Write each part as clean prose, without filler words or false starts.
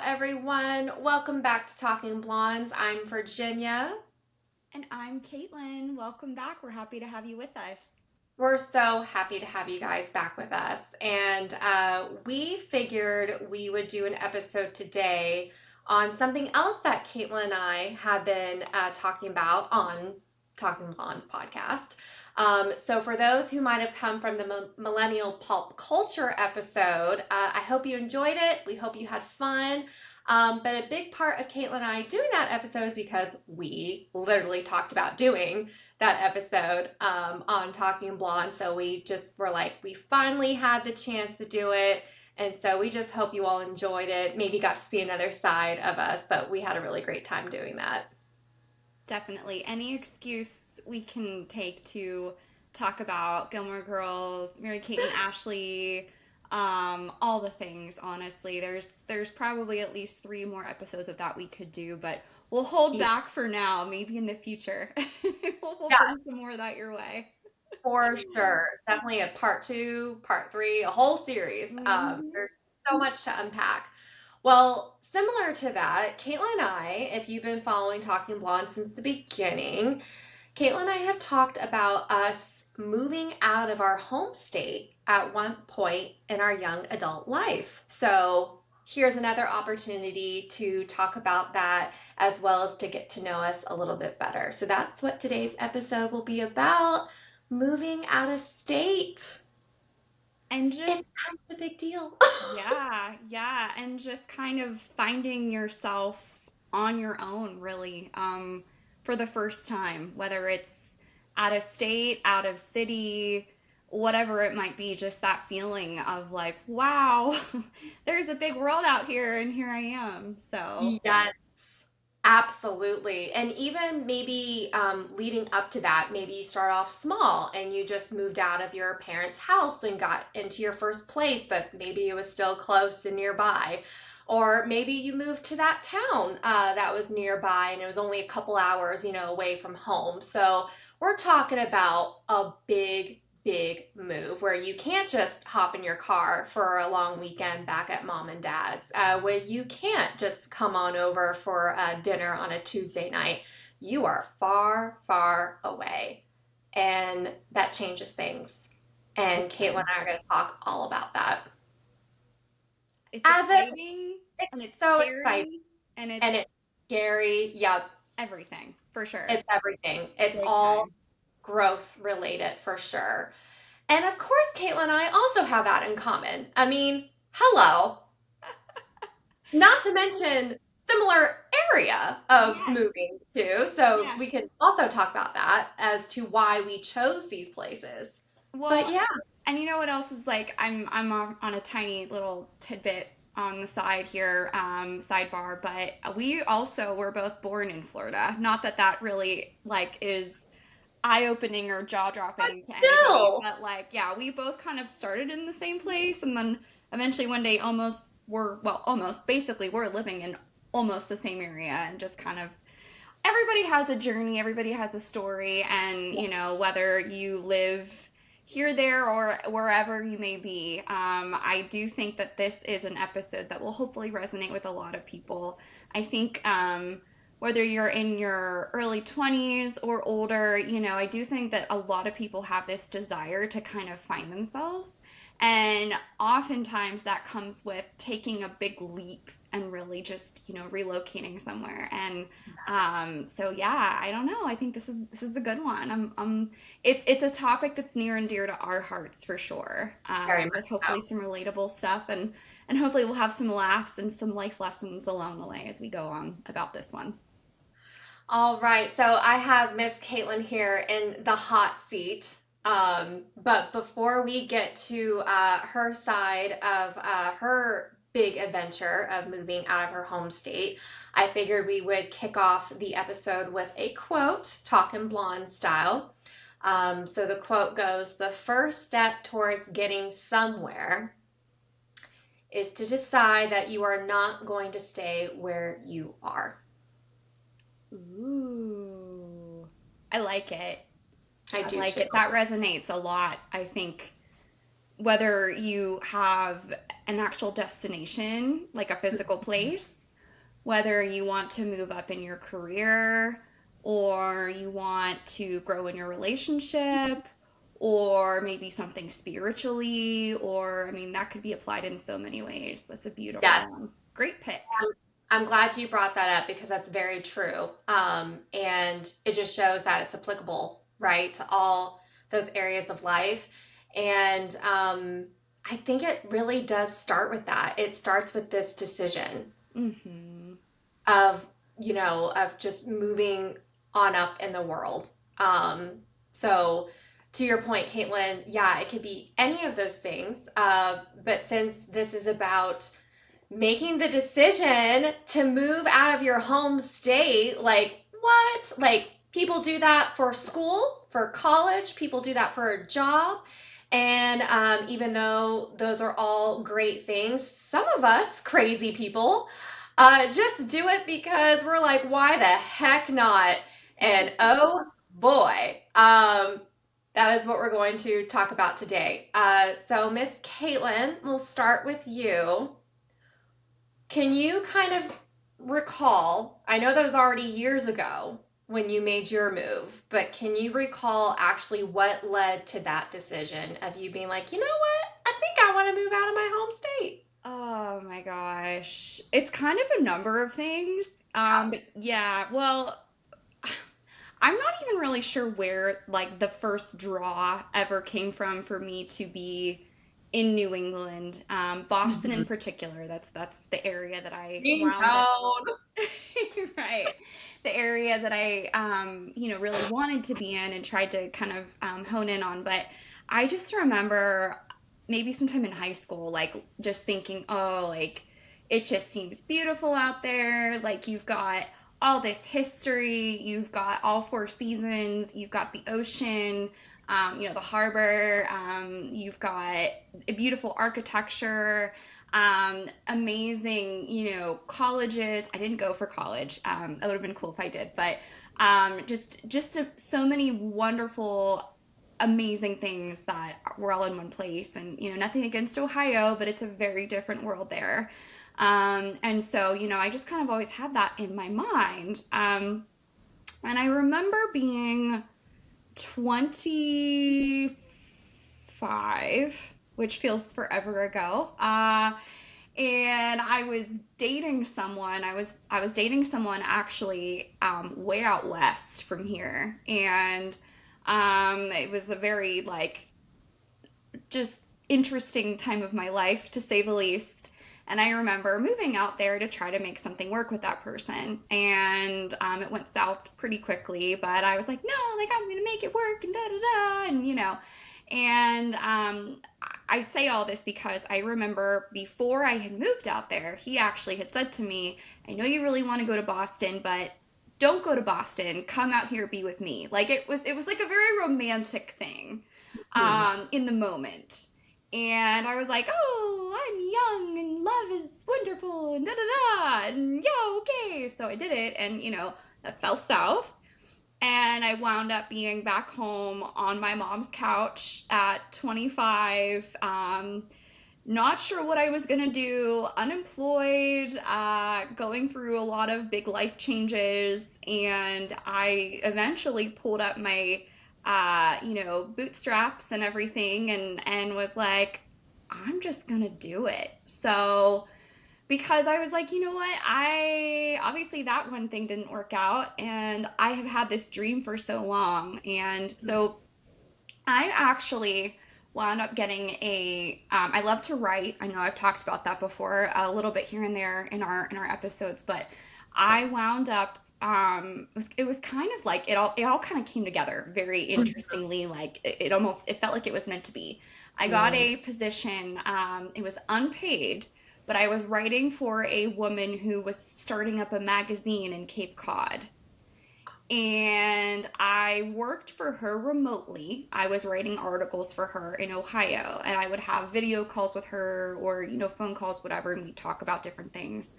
everyone. Welcome back to Talking Blondes. I'm Virginia. And I'm Caitlin. Welcome back. We're happy to have you with us. We're so happy to have you guys back with us. And we figured we would do an episode today on something else that Caitlin and I have been talking about on Talking Blondes podcast. So, for those who might have come from the Millennial Pulp Culture episode, I hope you enjoyed it. We hope you had fun. But a big part of Caitlin and I doing that episode is because we literally talked about doing that episode on Talking Blonde. So we just were like, we finally had the chance to do it. And so we just hope you all enjoyed it. Maybe got to see another side of us, but we had a really great time doing that. Definitely. Any excuse we can take to talk about Gilmore Girls, Mary Kate and Ashley, all the things, honestly. There's probably at least 3 more episodes of that we could do, but we'll hold Yeah, back for now. Maybe in the future. We'll yeah, bring some more of that your way. for sure. Definitely a part two, part three, a whole series. Hmm. There's so much to unpack. Well, similar to that, Caitlin and I, if you've been following Talking Blonde since the beginning, Caitlin and I have talked about us moving out of our home state at one point in our young adult life. So here's another opportunity to talk about that as well as to get to know us a little bit better. So that's what today's episode will be about, moving out of state. And just It's kind of a big deal. yeah, and just kind of finding yourself on your own, really, for the first time, whether it's out of state, out of city, whatever it might be, just that feeling of like, wow, there's a big world out here, and here I am. So, Yes. Absolutely. And even maybe leading up to that, maybe you start off small and you just moved out of your parents' house and got into your first place, but maybe it was still close and nearby. Or maybe you moved to that town that was nearby and it was only a couple hours, away from home. So we're talking about a big move where you can't just hop in your car for a long weekend back at mom and dad's, where you can't just come on over for dinner on a Tuesday night. You are far away, and that changes things. And Caitlin and okay. I are going to talk all about that. It's As exciting it's and it's so exciting scary and it's and it's scary. Yep, everything, for sure. it's everything. It's Big all time. growth related for sure. And of course, Caitlin and I also have that in common. I mean, hello. Not to mention similar area of Yes. moving to. So Yes. we can also talk about that as to why we chose these places. But Well, yeah, and you know what else is like? I'm on a tiny little tidbit on the side here, sidebar, but we also were both born in Florida. Not that that really like is eye-opening or but jaw-dropping to anybody, still, but like yeah, we both kind of started in the same place, and then eventually one day almost basically we're living in almost the same area, and just kind of everybody has a journey, everybody has a story, and whether you live here, there, or wherever you may be, I do think that this is an episode that will hopefully resonate with a lot of people. I think whether you're in your early 20s or older, I do think that a lot of people have this desire to kind of find themselves. And oftentimes that comes with taking a big leap and really just, relocating somewhere. And so yeah, I don't know. I think this is a good one. It's a topic that's near and dear to our hearts for sure. very much With so. hopefully some relatable stuff, and hopefully we'll have some laughs and some life lessons along the way as we go on about this one. All right, so I have Miss Caitlin here in the hot seat. But before we get to her side of her big adventure of moving out of her home state, I figured we would kick off the episode with a quote, Talkin' Blonde style. So the quote goes, "The first step towards getting somewhere is to decide that you are not going to stay where you are." Ooh, I like it. I I do like too. it. That resonates a lot, I think, whether you have an actual destination, like a physical place, whether you want to move up in your career, or you want to grow in your relationship, or maybe something spiritually, or I mean, that could be applied in so many ways. That's a beautiful Yes. one. Great pick. I'm glad you brought that up because that's very true. And it just shows that it's applicable, right, to all those areas of life. And I think it really does start with that. It starts with this decision Mm-hmm. of, of just moving on up in the world. So to your point, Caitlin, yeah, it could be any of those things. But since this is about making the decision to move out of your home state, like what? Like people do that for school, for college, people do that for a job. And even though those are all great things, some of us crazy people just do it because we're like, why the heck not? And oh boy, that is what we're going to talk about today. So, Miss Caitlin, we'll start with you. Can you kind of recall? I know that was already years ago when you made your move, but can you recall actually what led to that decision of you being like, you know what? I think I want to move out of my home state? Oh my gosh. It's kind of a number of things. But yeah, well, I'm not even really sure where like the first draw ever came from for me to be in New England. Boston in Mhm. particular. That's the area that I Green wound up town. right. The area that I really wanted to be in and tried to kind of hone in on. But I just remember maybe sometime in high school, like just thinking, oh, like it just seems beautiful out there. Like you've got all this history, you've got all four seasons, you've got the ocean, the harbor, you've got beautiful architecture, amazing, colleges. I didn't go for college. It would have been cool if I did, but so many wonderful, amazing things that were all in one place. And nothing against Ohio, but it's a very different world there. And so I just kind of always had that in my mind. And I remember being 25, which feels forever ago. And I was dating someone. I was dating someone actually way out west from here, and it was a very like just interesting time of my life to say the least. And I remember moving out there to try to make something work with that person. And it went south pretty quickly, but I was like, no, like I'm going to make it work and da da da. And. And I say all this because I remember before I had moved out there, he actually had said to me, I know you really want to go to Boston, but don't go to Boston. Come out here, be with me. Like it was like a very romantic thing Hmm. in the moment. And I was like, oh, I'm young and love is wonderful and da da da. And yeah, okay. So I did it. And, that fell south. And I wound up being back home on my mom's couch at 25. Not sure what I was going to do, unemployed, going through a lot of big life changes. And I eventually pulled up my, bootstraps and everything and was like, I'm just going to do it. So, because I was like, you know what? I obviously that one thing didn't work out, and I have had this dream for so long. And so I actually wound up getting I love to write. I know I've talked about that before a little bit here and there in our episodes, but I wound up it was kind of like it all kind of came together very interestingly. Like it felt like it was meant to be. I got Hmm. a position. It was unpaid, but I was writing for a woman who was starting up a magazine in Cape Cod. And I worked for her remotely. I was writing articles for her in Ohio, and I would have video calls with her or, phone calls, whatever, and we'd talk about different things.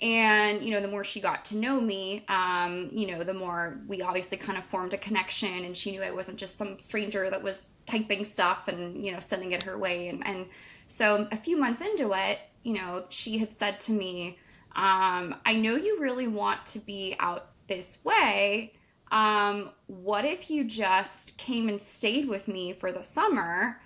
And, the more she got to know me, the more we obviously kind of formed a connection, and she knew I wasn't just some stranger that was typing stuff and, sending it her way. And so a few months into it, she had said to me, I know you really want to be out this way. What if you just came and stayed with me for the summer?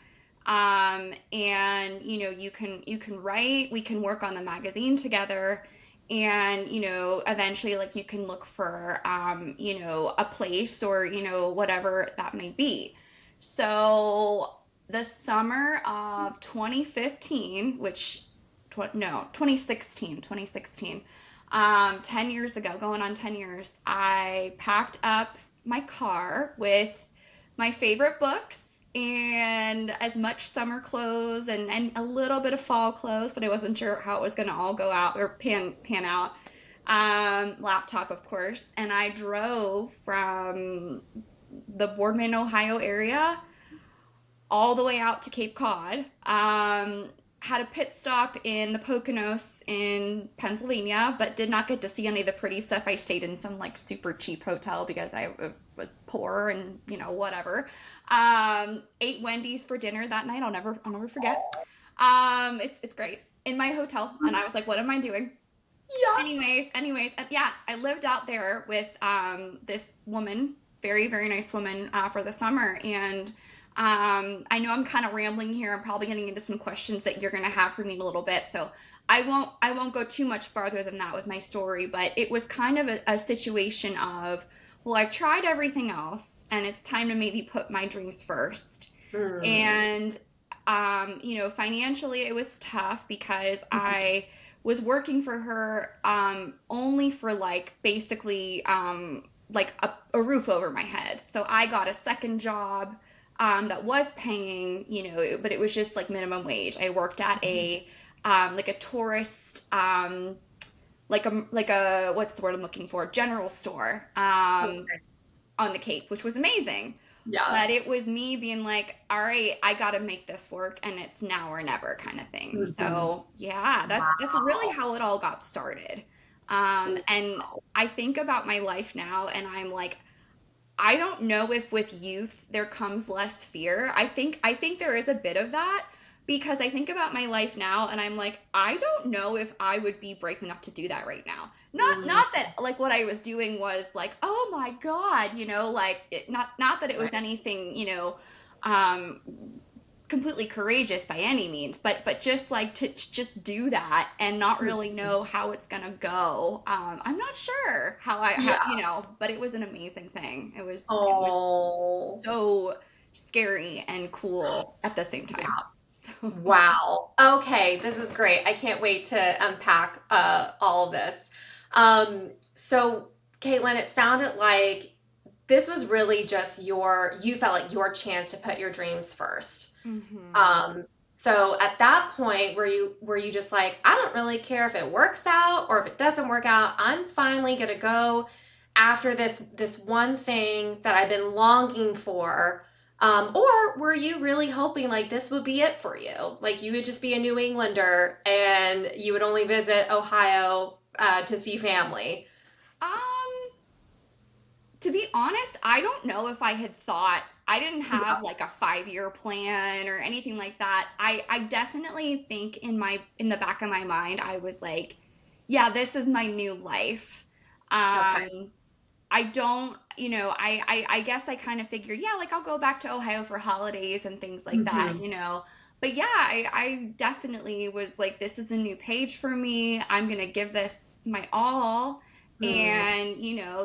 And you can write, we can work on the magazine together, and eventually, like, you can look for a place, or whatever that may be. So the summer of 2015, which no, 2016, 10 years ago, going on 10 years, I packed up my car with my favorite books and as much summer clothes, and a little bit of fall clothes, but I wasn't sure how it was going to all go out or pan out. Laptop, of course. And I drove from the Boardman, Ohio area all the way out to Cape Cod. Had a pit stop in the Poconos in Pennsylvania, but did not get to see any of the pretty stuff. I stayed in some like super cheap hotel because I was poor and whatever. Ate Wendy's for dinner that night. I'll never forget. It's great in my hotel, and I was like, what am I doing? Yeah. Anyways, yeah, I lived out there with this woman, very very nice woman, for the summer. And I know I'm kind of rambling here. I'm probably getting into some questions that you're gonna have for me in a little bit, so I won't go too much farther than that with my story. But it was kind of a situation of, well, I've tried everything else, and it's time to maybe put my dreams first. And financially it was tough because I was working for her only for like basically like a roof over my head. So I got a second job that was paying, but it was just like minimum wage. I worked at a like a tourist like a what's the word I'm looking for? General store on the Cape, which was amazing. Yeah. But it was me being like, all right, I got to make this work, and it's now or never kind of thing. Mm-hmm. So yeah, that's really how it all got started. And I think about my life now, and I'm like, I don't know if with youth there comes less fear. I think there is a bit of that, because I think about my life now and I'm like, I don't know if I would be brave enough to do that right now. Not that like what I was doing was like, oh my God, like not that it was anything, um completely courageous by any means, but just like to just do that and not really know how it's gonna go. I'm not sure but it was an amazing thing. It was so scary and cool at the same time. So, Wow. Okay, this is great. I can't wait to unpack all of this. So, Caitlin, it sounded like this was really just you felt like your chance to put your dreams first. mhm. So at that point, were you just like, I don't really care if it works out or if it doesn't work out. I'm finally gonna go after this one thing that I've been longing for. Or were you really hoping like this would be it for you? Like you would just be a New Englander and you would only visit Ohio to see family. Um, to be honest, I don't know if I had thought, I didn't have like a 5-year plan or anything like that. I definitely think in the back of my mind, I was like, yeah, this is my new life. Okay. Um, I don't, I guess I kind of figured, yeah, like I'll go back to Ohio for holidays and things like that, Hmm. But yeah, I definitely was like, this is a new page for me. I'm gonna give this my all. Hmm. And,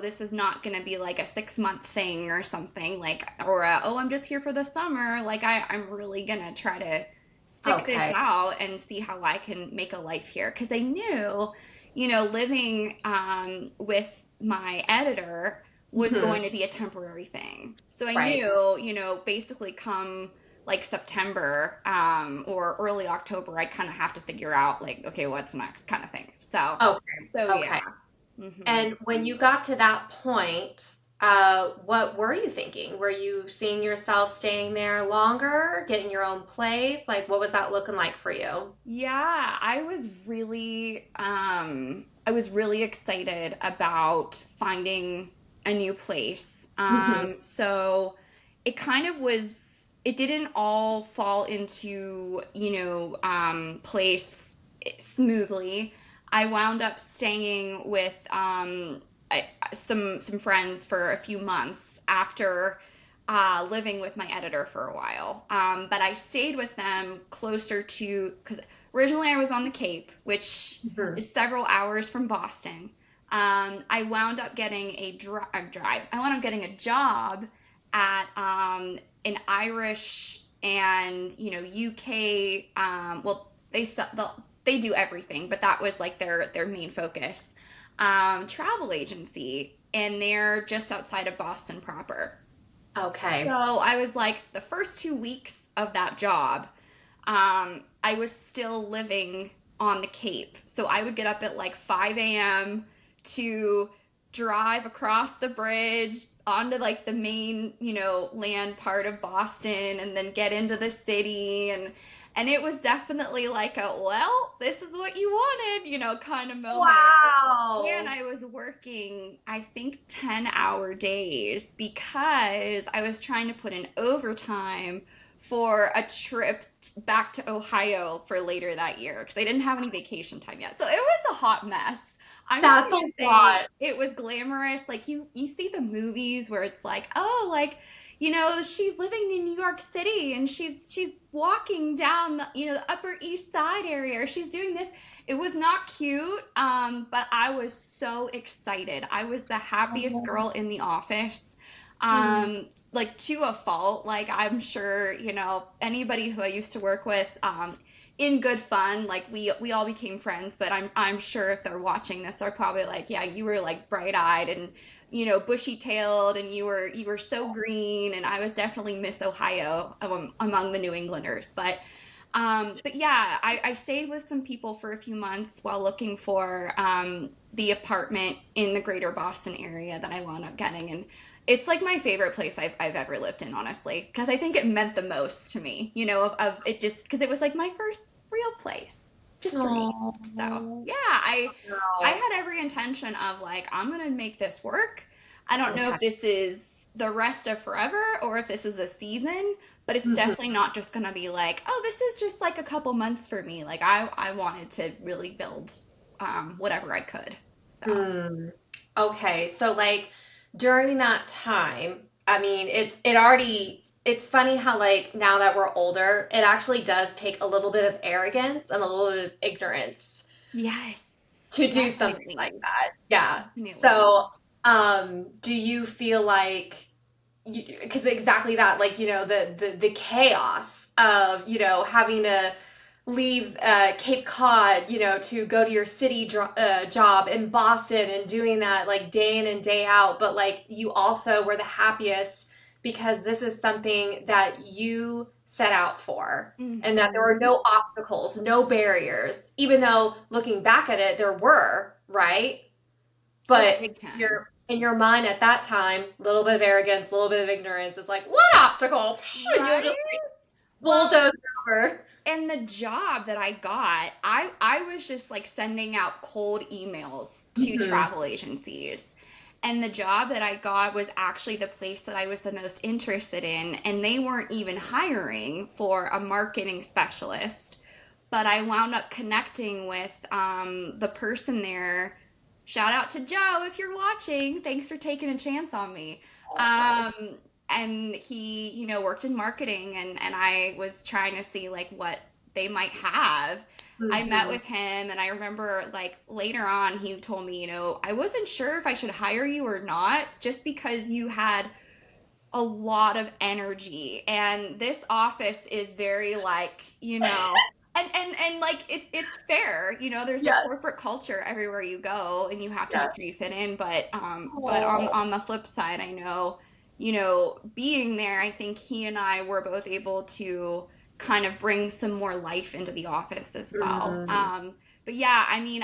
this is not gonna be like a 6-month thing or something like, or oh, I'm just here for the summer. Like I'm really gonna try to stick this Okay. out and see how I can make a life here. Because I knew, living with my editor was Hmm. going to be a temporary thing. So I Right. knew, basically come like September or early October, I kind of have to figure out like, okay, what's next kind of thing. So, Okay. so yeah. Okay. hmm And when you got to that point, what were you thinking? Were you seeing yourself staying there longer, getting your own place? Like, what was that looking like for you? Yeah, I was really I was really excited about finding a new place. Hmm. So it kind of was, it didn't all fall into, place smoothly. I wound up staying with some friends for a few months after living with my editor for a while. But I stayed with them closer to, because originally I was on the Cape, which Hmm. is several hours from Boston. I wound up getting I wound up getting a job at an Irish and UK. Well, they do everything, but that was like their main focus. Travel agency, and they're just outside of Boston proper. So Okay. I was like, the first 2 weeks of that job, I was still living on the Cape. So I would get up at like 5 a.m. to drive across the bridge onto like the main, land part of Boston and then get into the city, and it was definitely like a, well, this is what you wanted, kind of moment. And Wow. I was working, I think, 10-hour days because I was trying to put in overtime for a trip back to Ohio for later that year because they didn't have any vacation time yet. So it was a hot mess. I'm not That's a going to say lot. it was glamorous. Like you see the movies where it's like, oh, like, she's living in New York City and she's walking down the Upper East Side area, or she's doing this. It was not cute, but I was so excited. I was the happiest girl in the office, Mhm. like to a fault. Like I'm sure, anybody who I used to work with, in good fun, like we all became friends. But I'm sure if they're watching this, they're probably like, yeah, you were like bright eyed and bushy tailed, and you were so green, and I was definitely Miss Ohio among the New Englanders, but yeah, I stayed with some people for a few months while looking for the apartment in the greater Boston area that I wound up getting. And it's like my favorite place I've ever lived in, honestly, because I think it meant the most to me, of it, just because it was like my first real place just for me. So Oh, yeah, I wow. had every intention of like, I'm going to make this work. I don't know Okay. if this is the rest of forever or if this is a season, but it's Mhm. definitely not just gonna be like, oh, this is just like a couple months for me. Like I wanted to really build whatever I could. So Hmm. Okay, so like during that time, I mean, it already it's funny how like now that we're older, it actually does take a little bit of arrogance and a little bit of ignorance yes, to do something like definitely, that. Yeah. definitely. So, do you feel like because exactly that, like, the chaos of, having to leave Cape Cod, to go to your city job in Boston and doing that like day in and day out, but like you also were the happiest because this is something that you set out for and that there were Hmm. no obstacles, no barriers, even though looking back at it, there were, right? Oh, But big time. you're in your mind at that time, a little bit of arrogance, a little bit of ignorance. It's like, what obstacle? Psh, and you'll just Right? like Well, bulldoze over. and the job that I got, I was just like sending out cold emails to Hmm. travel agencies. And the job that I got was actually the place that I was the most interested in, and they weren't even hiring for a marketing specialist. But I wound up connecting with the person there. Shout out to Joe if you're watching. Thanks for taking a chance on me. Um, and he, worked in marketing, and I was trying to see like what they might have. I met Hmm. with him, and I remember like later on he told me, I wasn't sure if I should hire you or not just because you had a lot of energy, and this office is very like, and like it's fair, there's a Yes, corporate culture everywhere you go and you have to make yes. sure you fit in, but Oh. on the flip side, I know, being there, I think he and I were both able to kind of bring some more life into the office as well. Mm. But yeah, I mean,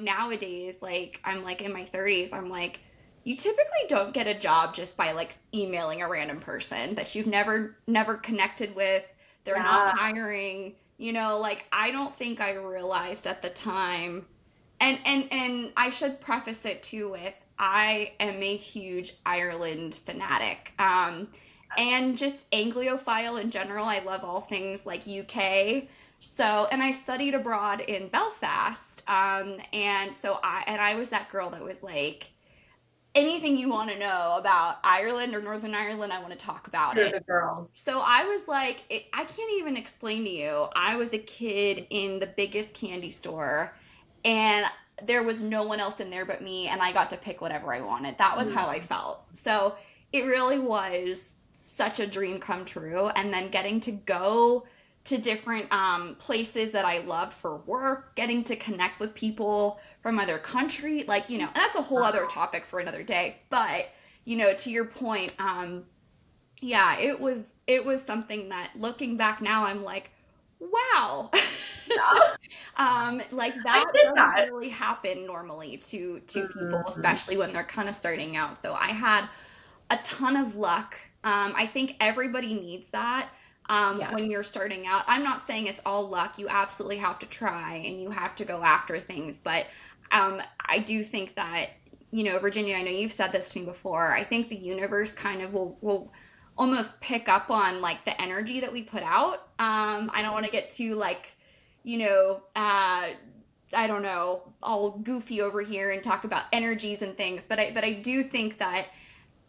nowadays, like I'm like in my 30s, I'm like, you typically don't get a job just by like emailing a random person that you've never connected with. They're not Yeah. hiring, like I don't think I realized at the time, And I should preface it too with I am a huge Ireland fanatic. And just Anglophile in general. I love all things like UK. So, and I studied abroad in Belfast. And so I was that girl that was like, anything you want to know about Ireland or Northern Ireland, I want to talk about You're it. the girl. So I was like, I can't even explain to you. I was a kid in the biggest candy store, and there was no one else in there but me, and I got to pick whatever I wanted. That was how I felt. So it really was such a dream come true. And then getting to go to different places that I loved for work, getting to connect with people from other country, like, and that's a whole other topic for another day. But, to your point, yeah, it was something that looking back now, I'm like, wow. Like I that did doesn't that. really happen normally to people, Mhm. especially when they're kind of starting out. So I had a ton of luck. I think everybody needs that Yeah. when you're starting out. I'm not saying it's all luck. You absolutely have to try and you have to go after things. But I do think that, Virginia, I know you've said this to me before. I think the universe kind of will almost pick up on like the energy that we put out. I don't want to get too like, I don't know, all goofy over here and talk about energies and things, but I do think that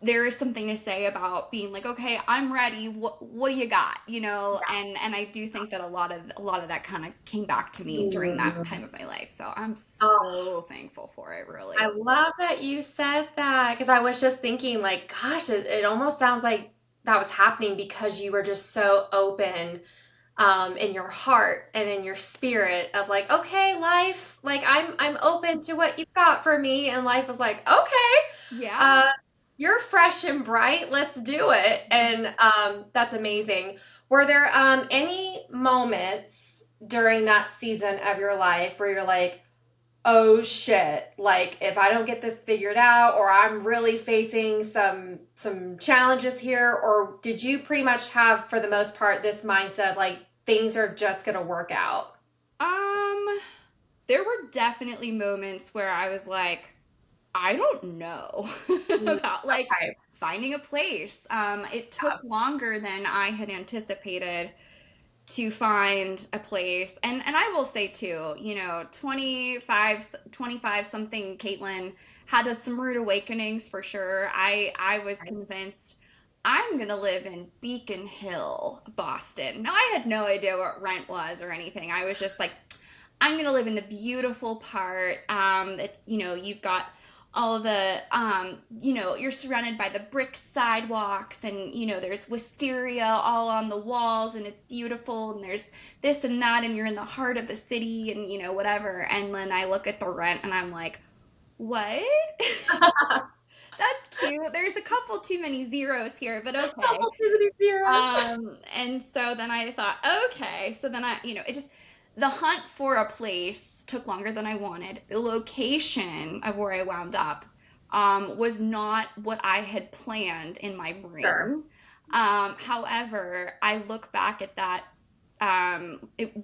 there is something to say about being like, okay, I'm ready. What do you got? And I do think that a lot of that kind of came back to me during that Mhm. time of my life. So I'm Oh, so thankful for it, I really. love that you said that because I was just thinking, like, gosh, it almost sounds like that was happening because you were just so open in your heart and in your spirit of like, okay, life, like I'm open to what you've got for me, and life was like, okay, Yeah. uh, you're fresh and bright, let's do it, and that's amazing. Were there any moments during that season of your life where you're like, oh shit, like if I don't get this figured out or I'm really facing some challenges here, or did you pretty much have for the most part this mindset of like things are just going to work out? Um, there were definitely moments where I was like, I don't know Mm, about like okay. finding a place. It took longer than I had anticipated to find a place. And I will say too, 25 something Caitlin had some rude awakenings for sure. I was convinced I'm gonna live in Beacon Hill, Boston. Now I had no idea what rent was or anything. I was just like, I'm gonna live in the beautiful part. It's you've got all the you're surrounded by the brick sidewalks, and there's wisteria all on the walls, and it's beautiful, and there's this and that, and you're in the heart of the city, and whatever. And then I look at the rent, and I'm like, what? That's cute. There's a couple too many zeros here, but okay. Couple too many zeros. And so then I thought, okay. So then it just, the hunt for a place took longer than I wanted. The location of where I wound up, was not what I had planned in my Sure. brain. However, I look back at that,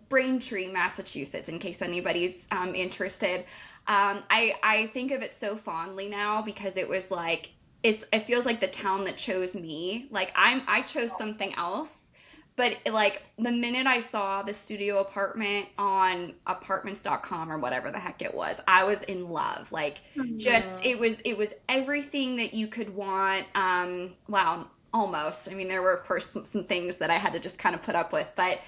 Braintree, Massachusetts, in case anybody's interested. I think of it so fondly now because it was like it feels like the town that chose me. Like I chose something else, but like the minute I saw the studio apartment on apartments.com or whatever the heck it was, I was in love. Like just Mm, it was everything that you could want. Wow, almost. I mean, there were of course some things that I had to just kind of put up with, but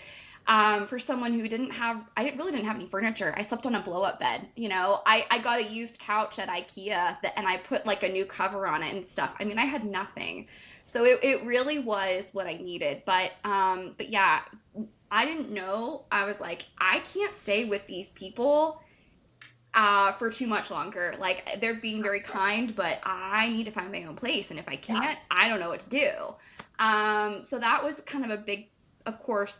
for someone who really didn't have any furniture. I slept on a blow up bed. I got a used couch at IKEA and I put like a new cover on it and stuff. I mean, I had nothing. So it really was what I needed. But yeah, I didn't know. I was like, I can't stay with these people for too much longer. Like they're being very kind, but I need to find my own place. And if I yeah, can't, I don't know what to do. So that was kind of a big, of course,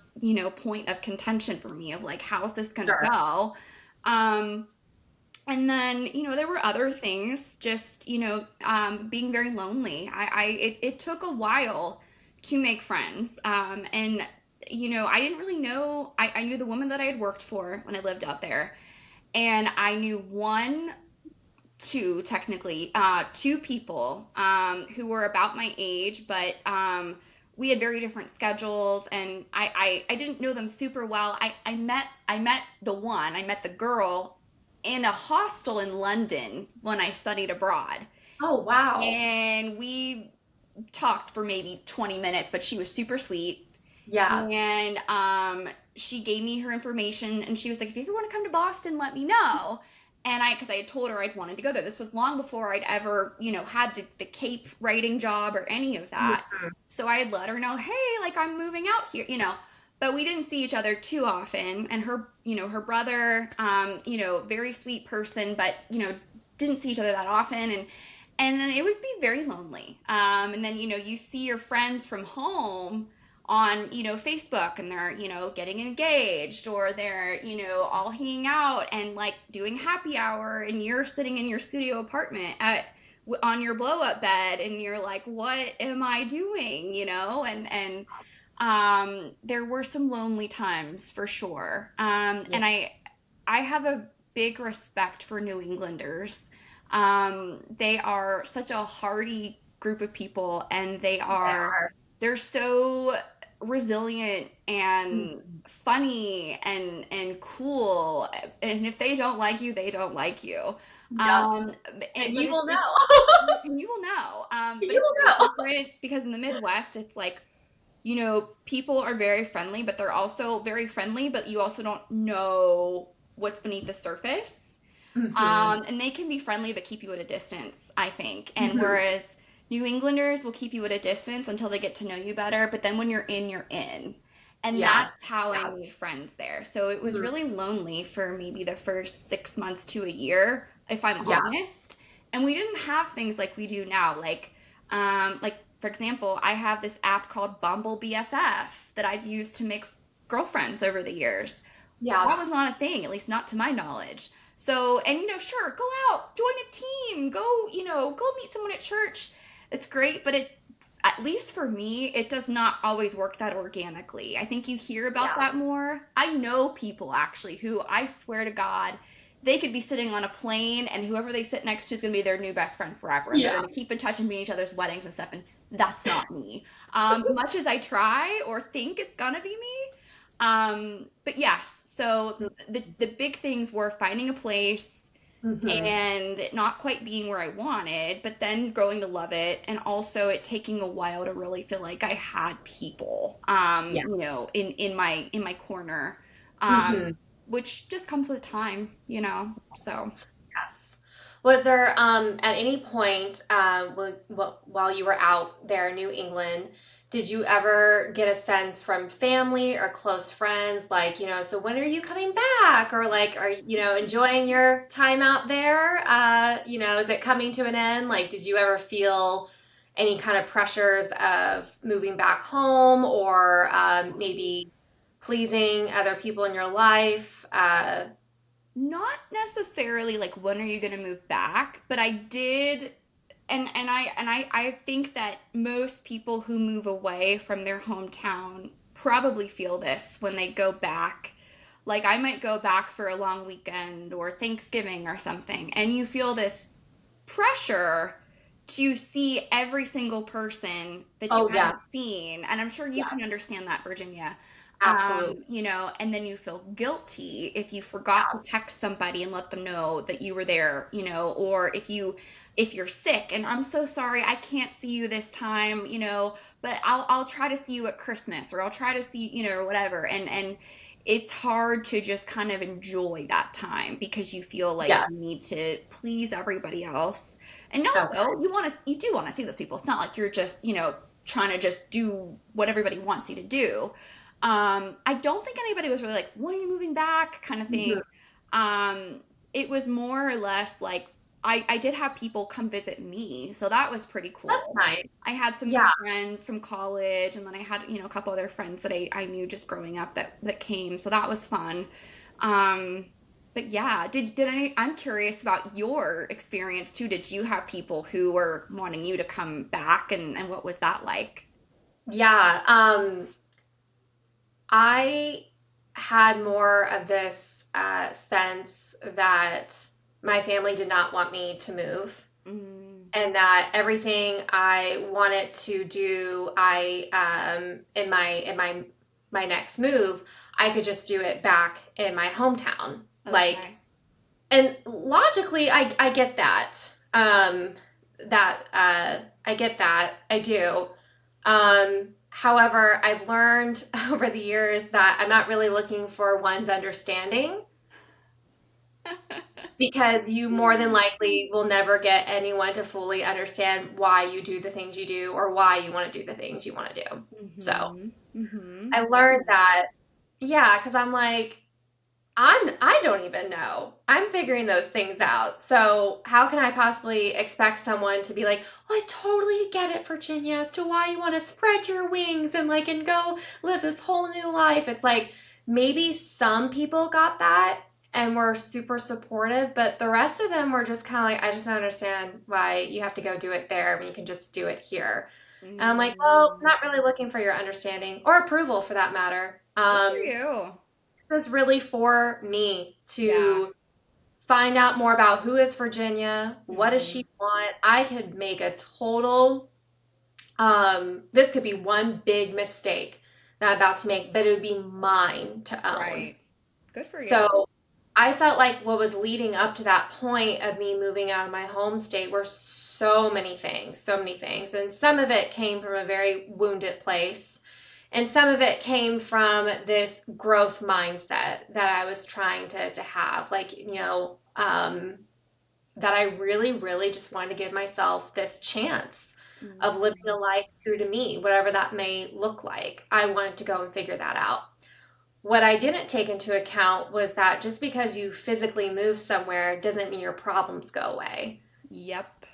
point of contention for me of like, how's this gonna sure. go? Um, and then, there were other things, just, being very lonely. It took a while to make friends. And, I didn't really know, I knew the woman that I had worked for when I lived out there, And I knew two technically, two people who were about my age, but we had very different schedules, and I didn't know them super well. I met the girl in a hostel in London when I studied abroad. Oh, wow. And we talked for maybe 20 minutes, but she was super sweet. Yeah. And she gave me her information, and she was like, if you ever want to come to Boston, let me know. And because I had told her I'd wanted to go there. This was long before I'd ever, had the Cape writing job or any of that. Mhm. So I had let her know, hey, like I'm moving out here. But we didn't see each other too often. And her brother, very sweet person, but, didn't see each other that often. And it would be very lonely. And then, you see your friends from home on, Facebook, and they're, getting engaged, or they're, all hanging out and like doing happy hour, and you're sitting in your studio apartment on your blow up bed, and you're like, what am I doing? And there were some lonely times for sure. Yeah. And I have a big respect for New Englanders. They are such a hardy group of people, and There. they're so resilient and Mhm. funny and cool. And if they don't like you, they don't like you. Yep. Um, And but you will know. and you will know. But You it's will very know. different because in the Midwest, it's like, people are very friendly, but they're also very friendly, but you also don't know what's beneath the surface. Hmm. And they can be friendly but keep you at a distance, I think. And Hmm. whereas New Englanders will keep you at a distance until they get to know you better, but then when you're in, you're in. And Yeah. that's how I Yeah. made friends there. So it was Mhm. really lonely for maybe the first 6 months to a year, if I'm Yeah. honest. And we didn't have things like we do now. Like for example, I have this app called Bumble BFF that I've used to make girlfriends over the years. Yeah. That was not a thing, at least not to my knowledge. So, and sure, go out, join a team, go meet someone at church. It's great, but at least for me, it does not always work that organically. I think you hear about Yeah. that more. I know people actually who, I swear to God, they could be sitting on a plane, and whoever they sit next to is going to be their new best friend forever. And they're Yeah. going to keep in touch and be in each other's weddings and stuff. And that's not me. Much as I try or think it's going to be me. But yes, so the big things were finding a place Hmm. and it not quite being where I wanted, but then growing to love it, and also it taking a while to really feel like I had people, Yeah. in my corner, um, Hmm. which just comes with time. So Yes. Was there at any point while you were out there in New England, did you ever get a sense from family or close friends, like, so when are you coming back? Or like, are you, enjoying your time out there? Is it coming to an end? Like, did you ever feel any kind of pressures of moving back home, or maybe pleasing other people in your life? not necessarily like when are you going to move back, but I did. And I think that most people who move away from their hometown probably feel this when they go back. Like I might go back for a long weekend or Thanksgiving or something, and you feel this pressure to see every single person that you Oh, yeah. haven't seen. And I'm sure you Yeah. can understand that, Virginia. Absolutely. And then you feel guilty if you forgot to text somebody and let them know that you were there, or if you're sick and I'm so sorry I can't see you this time, but I'll try to see you at Christmas, or I'll try to see, or whatever. And it's hard to just kind of enjoy that time because you feel like Yeah. you need to please everybody else. And Okay. also, you do want to see those people. It's not like you're just, trying to just do what everybody wants you to do. I don't think anybody was really like, when are you moving back, kind of thing. Mhm. Um, it was more or less like I did have people come visit me, so that was pretty That's cool. nice. I had some Yeah. good friends from college, and then I had, a couple other friends that I knew just growing up that came, so that was fun. Um, but yeah, I'm curious about your experience too. Did you have people who were wanting you to come back, and what was that like? Yeah. I had more of this sense. that my family did not want me to move, Mm. and that everything I wanted to do, in my next move, I could just do it back in my hometown. Like, Okay. and logically, I get that. I get that. I do. However, I've learned over the years that I'm not really looking for one's understanding, because you more than likely will never get anyone to fully understand why you do the things you do or why you want to do the things you want to do. So Mhm. Mhm. I learned that, yeah, because I'm like, I don't even know. I'm figuring those things out. So how can I possibly expect someone to be like, "Oh, I totally get it, Virginia, as to why you want to spread your wings and go live this whole new life." It's like maybe some people got that and were super supportive, but the rest of them were just kind of like, "I just don't understand why you have to go do it there when you can just do it here." And I'm like, "Well, Mm. not really looking for your understanding or approval for that matter." Good for you. Was really for me Yeah. to find out more about who is Virginia, what does Mhm. she want. I could make a total, this could be one big mistake that I'm about to make, but it would be mine to own. Right. Good for you. So I felt like what was leading up to that point of me moving out of my home state were so many things, so many things. And some of it came from a very wounded place. And some of it came from this growth mindset that I was trying to have, that I really, really just wanted to give myself this chance of living a Mhm. life true to me, whatever that may look like. I wanted to go and figure that out. What I didn't take into account was that just because you physically move somewhere doesn't mean your problems go away. Yep.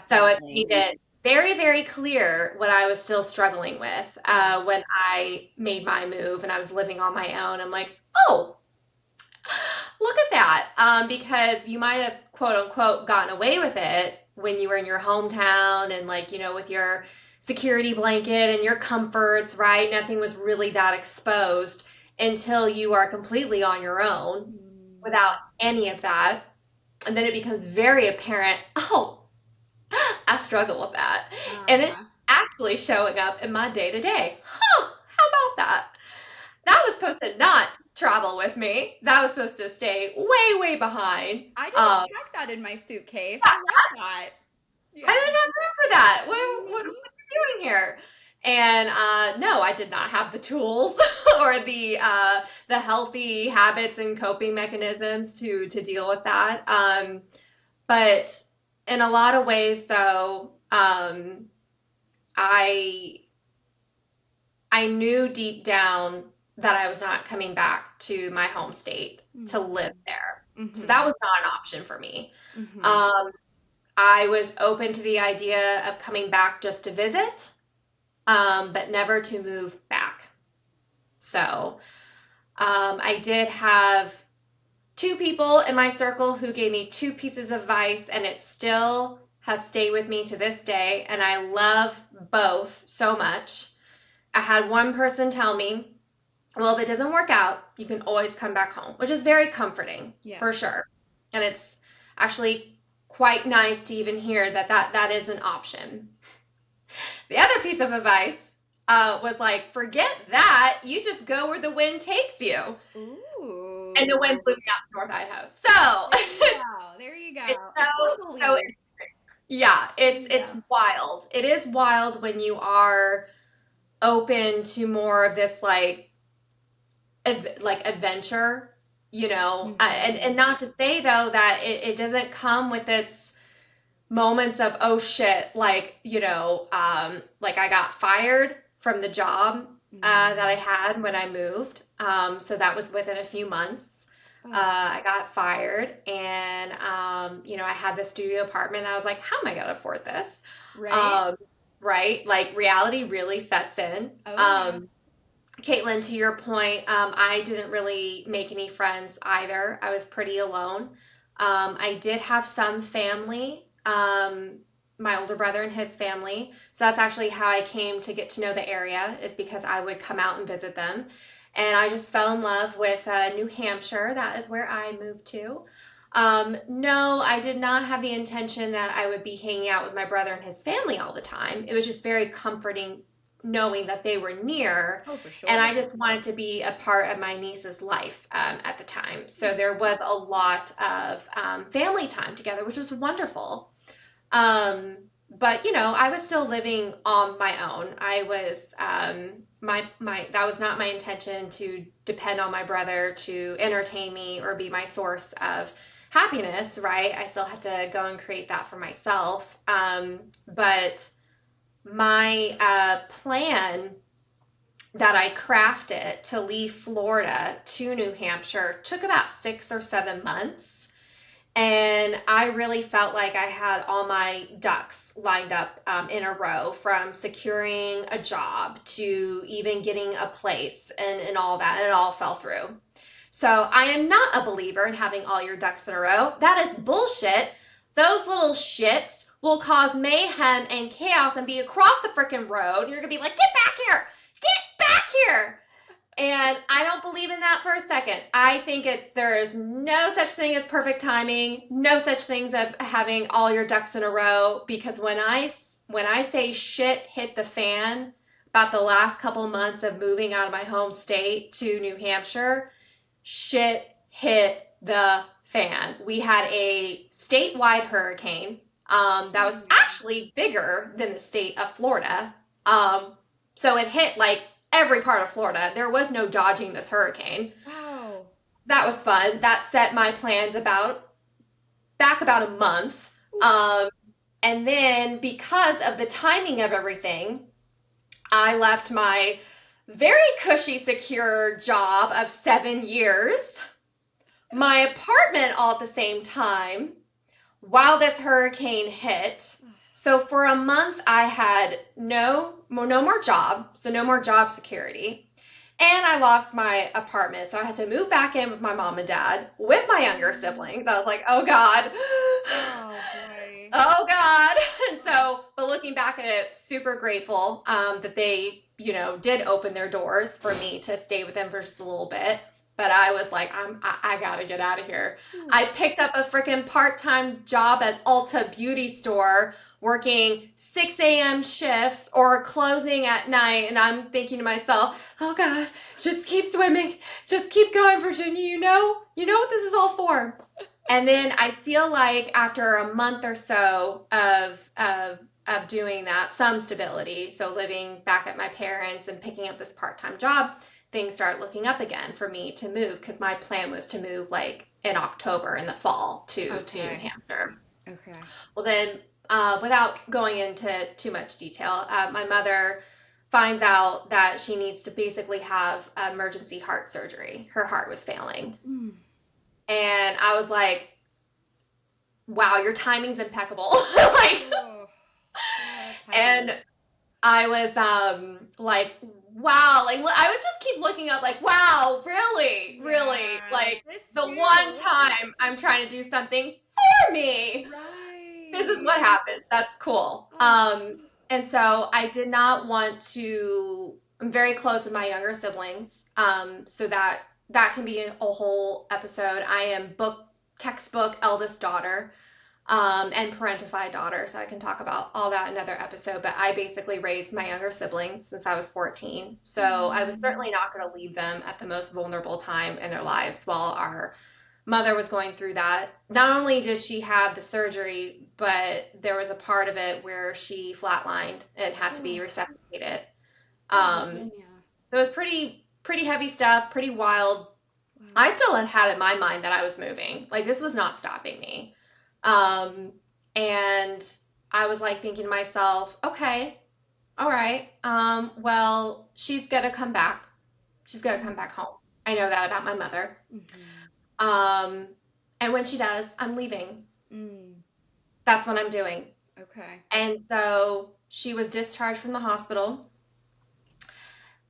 So it made Definitely. it very, very clear what I was still struggling with Yes. when I made my move and I was living on my own. I'm like, oh, look at that. Because you might have, quote unquote, gotten away with it when you were in your hometown and, with your security blanket and your comforts, right? Nothing was really that exposed until you are completely on your own Mm. without any of that. And then it becomes very apparent, oh, I struggle with that. And it's Uh-huh. actually showing up in my day to day. Huh, how about that? That was supposed to not travel with me. That was supposed to stay way, way behind. I didn't pack that in my suitcase. I like that. I Yeah. didn't have room for that. What are Mhm. you doing here? And no, I did not have the tools or the healthy habits and coping mechanisms to deal with that. But in a lot of ways, though, I I knew deep down that I was not coming back to my home state to live Mhm. there. So that Mhm. was not an option for me. Mhm. Um, I was open to the idea of coming back just to visit, but never to move back. So I did have two people in my circle who gave me two pieces of advice, and it still has stayed with me to this day. And I love both so much. I had one person tell me, well, if it doesn't work out, you can always come back home, which is very comforting Yes. for sure. And it's actually quite nice to even hear that is an option. The other piece of advice was like, forget that. You just go where the wind takes you. And the wind Ooh. blew me out to North Idaho. There So you go. There you it's go. so, I so, believe. yeah, it's Yeah. wild. It is wild when you are open to more of this adventure, and Mhm. not to say though that it doesn't come with its moments of oh shit, like I got fired from the job that I Mhm. had when I moved. So that was within a few months. Oh, I got fired, and I had this studio apartment. I was like, how am I gonna afford this? right? Um, right? Like reality really sets in. Oh yeah. Caitlin, to your point, I didn't really make any friends either. I was pretty alone. I did have some family, my older brother and his family. So that's actually how I came to get to know the area, is because I would come out and visit them. And I just fell in love with New Hampshire. That is where I moved to. No, I did not have the intention that I would be hanging out with my brother and his family all the time. It was just very comforting knowing that they were near. Oh, for sure. And I just wanted to be a part of my niece's life at the time. So there was a lot of family time together, which was wonderful. But I was still living on my own. I was that was not my intention to depend on my brother to entertain me or be my source of happiness, right? I still had to go and create that for myself. But my plan that I crafted to leave Florida to New Hampshire took about 6 or 7 months. And I really felt like I had all my ducks lined up in a row, from securing a job to even getting a place and all that. And it all fell through. So I am not a believer in having all your ducks in a row. That is bullshit. Those little shits will cause mayhem and chaos and be across the freaking road. And you're going to be like, get back here! Get back here! And I don't believe in that for a second. I think there is no such thing as perfect timing, no such things as having all your ducks in a row, because when I say shit hit the fan about the last couple months of moving out of my home state to New Hampshire, shit hit the fan. We had a statewide hurricane that was actually bigger than the state of Florida. So it hit like every part of Florida. There was no dodging this hurricane. Wow. That was fun. That set my plans back about a month. And then because of the timing of everything, I left my very cushy, secure job of 7 years, my apartment all at the same time, while this hurricane hit. So for a month, I had no more job, so no more job security. And I lost my apartment, so I had to move back in with my mom and dad with my younger siblings. I was like, oh God. Oh, boy. Oh God. And so, but looking back at it, super grateful that they, did open their doors for me to stay with them for just a little bit. But I was like, I gotta get out of here. I picked up a freaking part-time job at Ulta Beauty Store, working 6 a.m. shifts or closing at night. And I'm thinking to myself, oh God, just keep swimming. Just keep going, Virginia. You know what this is all for. And then I feel like after a month or so of doing that, some stability, so living back at my parents and picking up this part-time job, things start looking up again for me to move, because my plan was to move like in October in the fall to New Hampshire. Okay. Well, then without going into too much detail, my mother finds out that she needs to basically have emergency heart surgery. Her heart was failing. And I was like, wow, your timing's impeccable. And I was like, wow, like I would just keep looking up like, wow, really, like the one time I'm trying to do something for me. Right. This is what happens. That's cool. And so I did not want to, I'm very close with my younger siblings. So that can be a whole episode. I am textbook eldest daughter. And parentified daughter, so I can talk about all that in another episode. But I basically raised my younger siblings since I was 14, so I was certainly not going to leave them at the most vulnerable time in their lives while our mother was going through that. Not only did she have the surgery, but there was a part of it where she flatlined and had to be resuscitated. So it was pretty heavy stuff, pretty wild. Wow. I still had in my mind that I was moving. Like, this was not stopping me. And I was like thinking to myself, okay, all right, well, she's gonna come back. She's gonna come back home. I know that about my mother. And when she does, I'm leaving. That's what I'm doing. Okay. And so she was discharged from the hospital,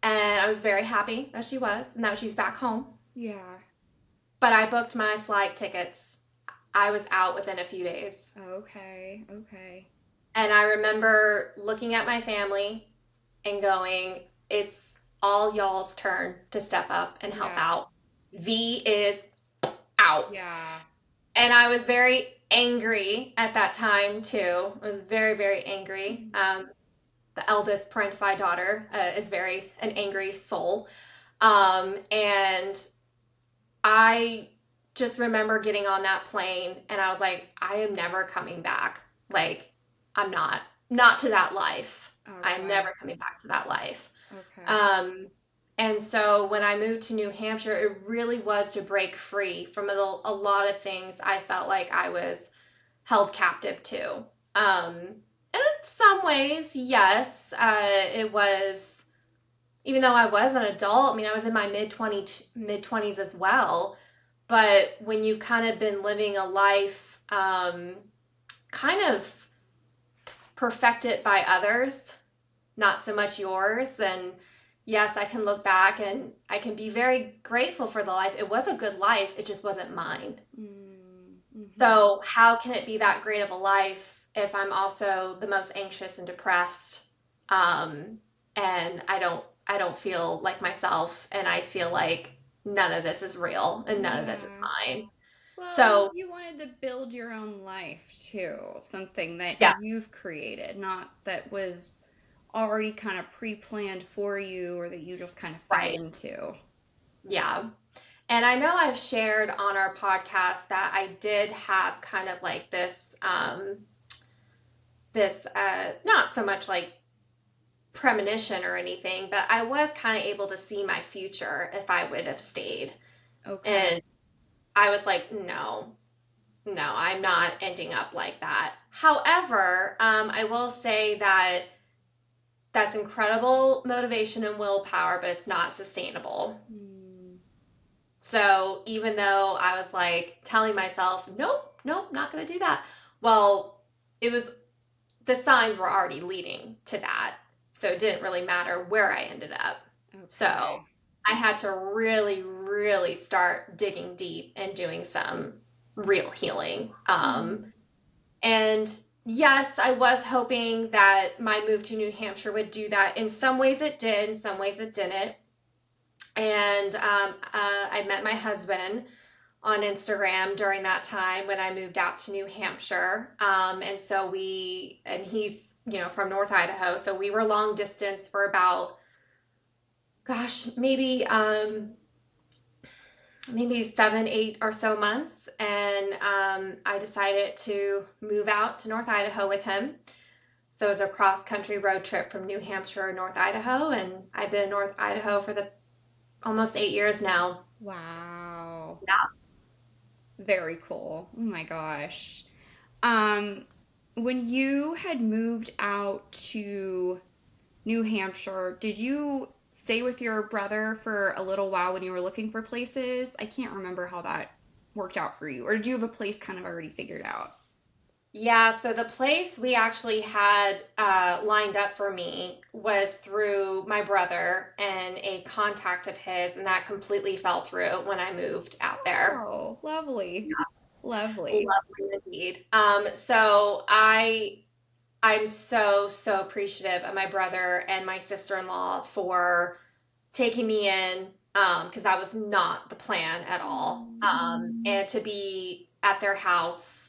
and I was very happy that she was, and that she's back home. Yeah. But I booked my flight tickets. I was out within a few days. Okay. And I remember looking at my family and going, it's all y'all's turn to step up and help Yeah. out. V is out. Yeah. And I was very angry at that time too. I was very, very angry. Mm. The eldest parentified daughter is very an angry soul. And I just remember getting on that plane and I was like, I am never coming back. Like, I'm not to that life. I'm Okay. never coming back to that life. Okay. Um, and so when I moved to New Hampshire, it really was to break free from a lot of things I felt like I was held captive to. And in some ways, yes, it was, even though I was an adult, I mean, I was in my mid 20s as well. But when you've kind of been living a life kind of perfected by others, not so much yours, then yes, I can look back and I can be very grateful for the life. It was a good life, it just wasn't mine. Mm. Mhm. So, how can it be that great of a life if I'm also the most anxious and depressed? Um, and I don't feel like myself and I feel like none of this is real and none of this is Yeah. mine. Well, So, you wanted to build your own life too, something that yeah, you've created, not that was already kind of pre-planned for you or that you just kind of fell right. into. Yeah. And I know I've shared on our podcast that I did have kind of like this not so much like premonition or anything, but I was kind of able to see my future if I would have stayed. Okay. And I was like, no, no, I'm not ending up like that. However, I will say that that's incredible motivation and willpower, but it's not sustainable. Mm. So even though I was like telling myself, nope, nope, not going to do that. Well, it was the signs were already leading to that. So it didn't really matter where I ended up. So Okay. I had to really, really start digging deep and doing some real healing. Mhm. And yes, I was hoping that my move to New Hampshire would do that. In some ways it did, in some ways it didn't. And I met my husband on Instagram during that time when I moved out to New Hampshire. And so and he's, from North Idaho. So we were long distance for about, gosh, maybe 7, 8 or so months. And I decided to move out to North Idaho with him. So it was a cross country road trip from New Hampshire to North Idaho. And I've been in North Idaho for the almost 8 years now. Wow. Yeah. Very cool. Oh my gosh. Um, when you had moved out to New Hampshire, did you stay with your brother for a little while when you were looking for places? I can't remember how that worked out for you. Or did you have a place kind of already figured out? Yeah, so the place we actually had lined up for me was through my brother and a contact of his, and that completely fell through when I moved out there. Oh, lovely. Lovely. Lovely indeed. So I'm so, so appreciative of my brother and my sister-in-law for taking me in, because that was not the plan at all. And to be at their house,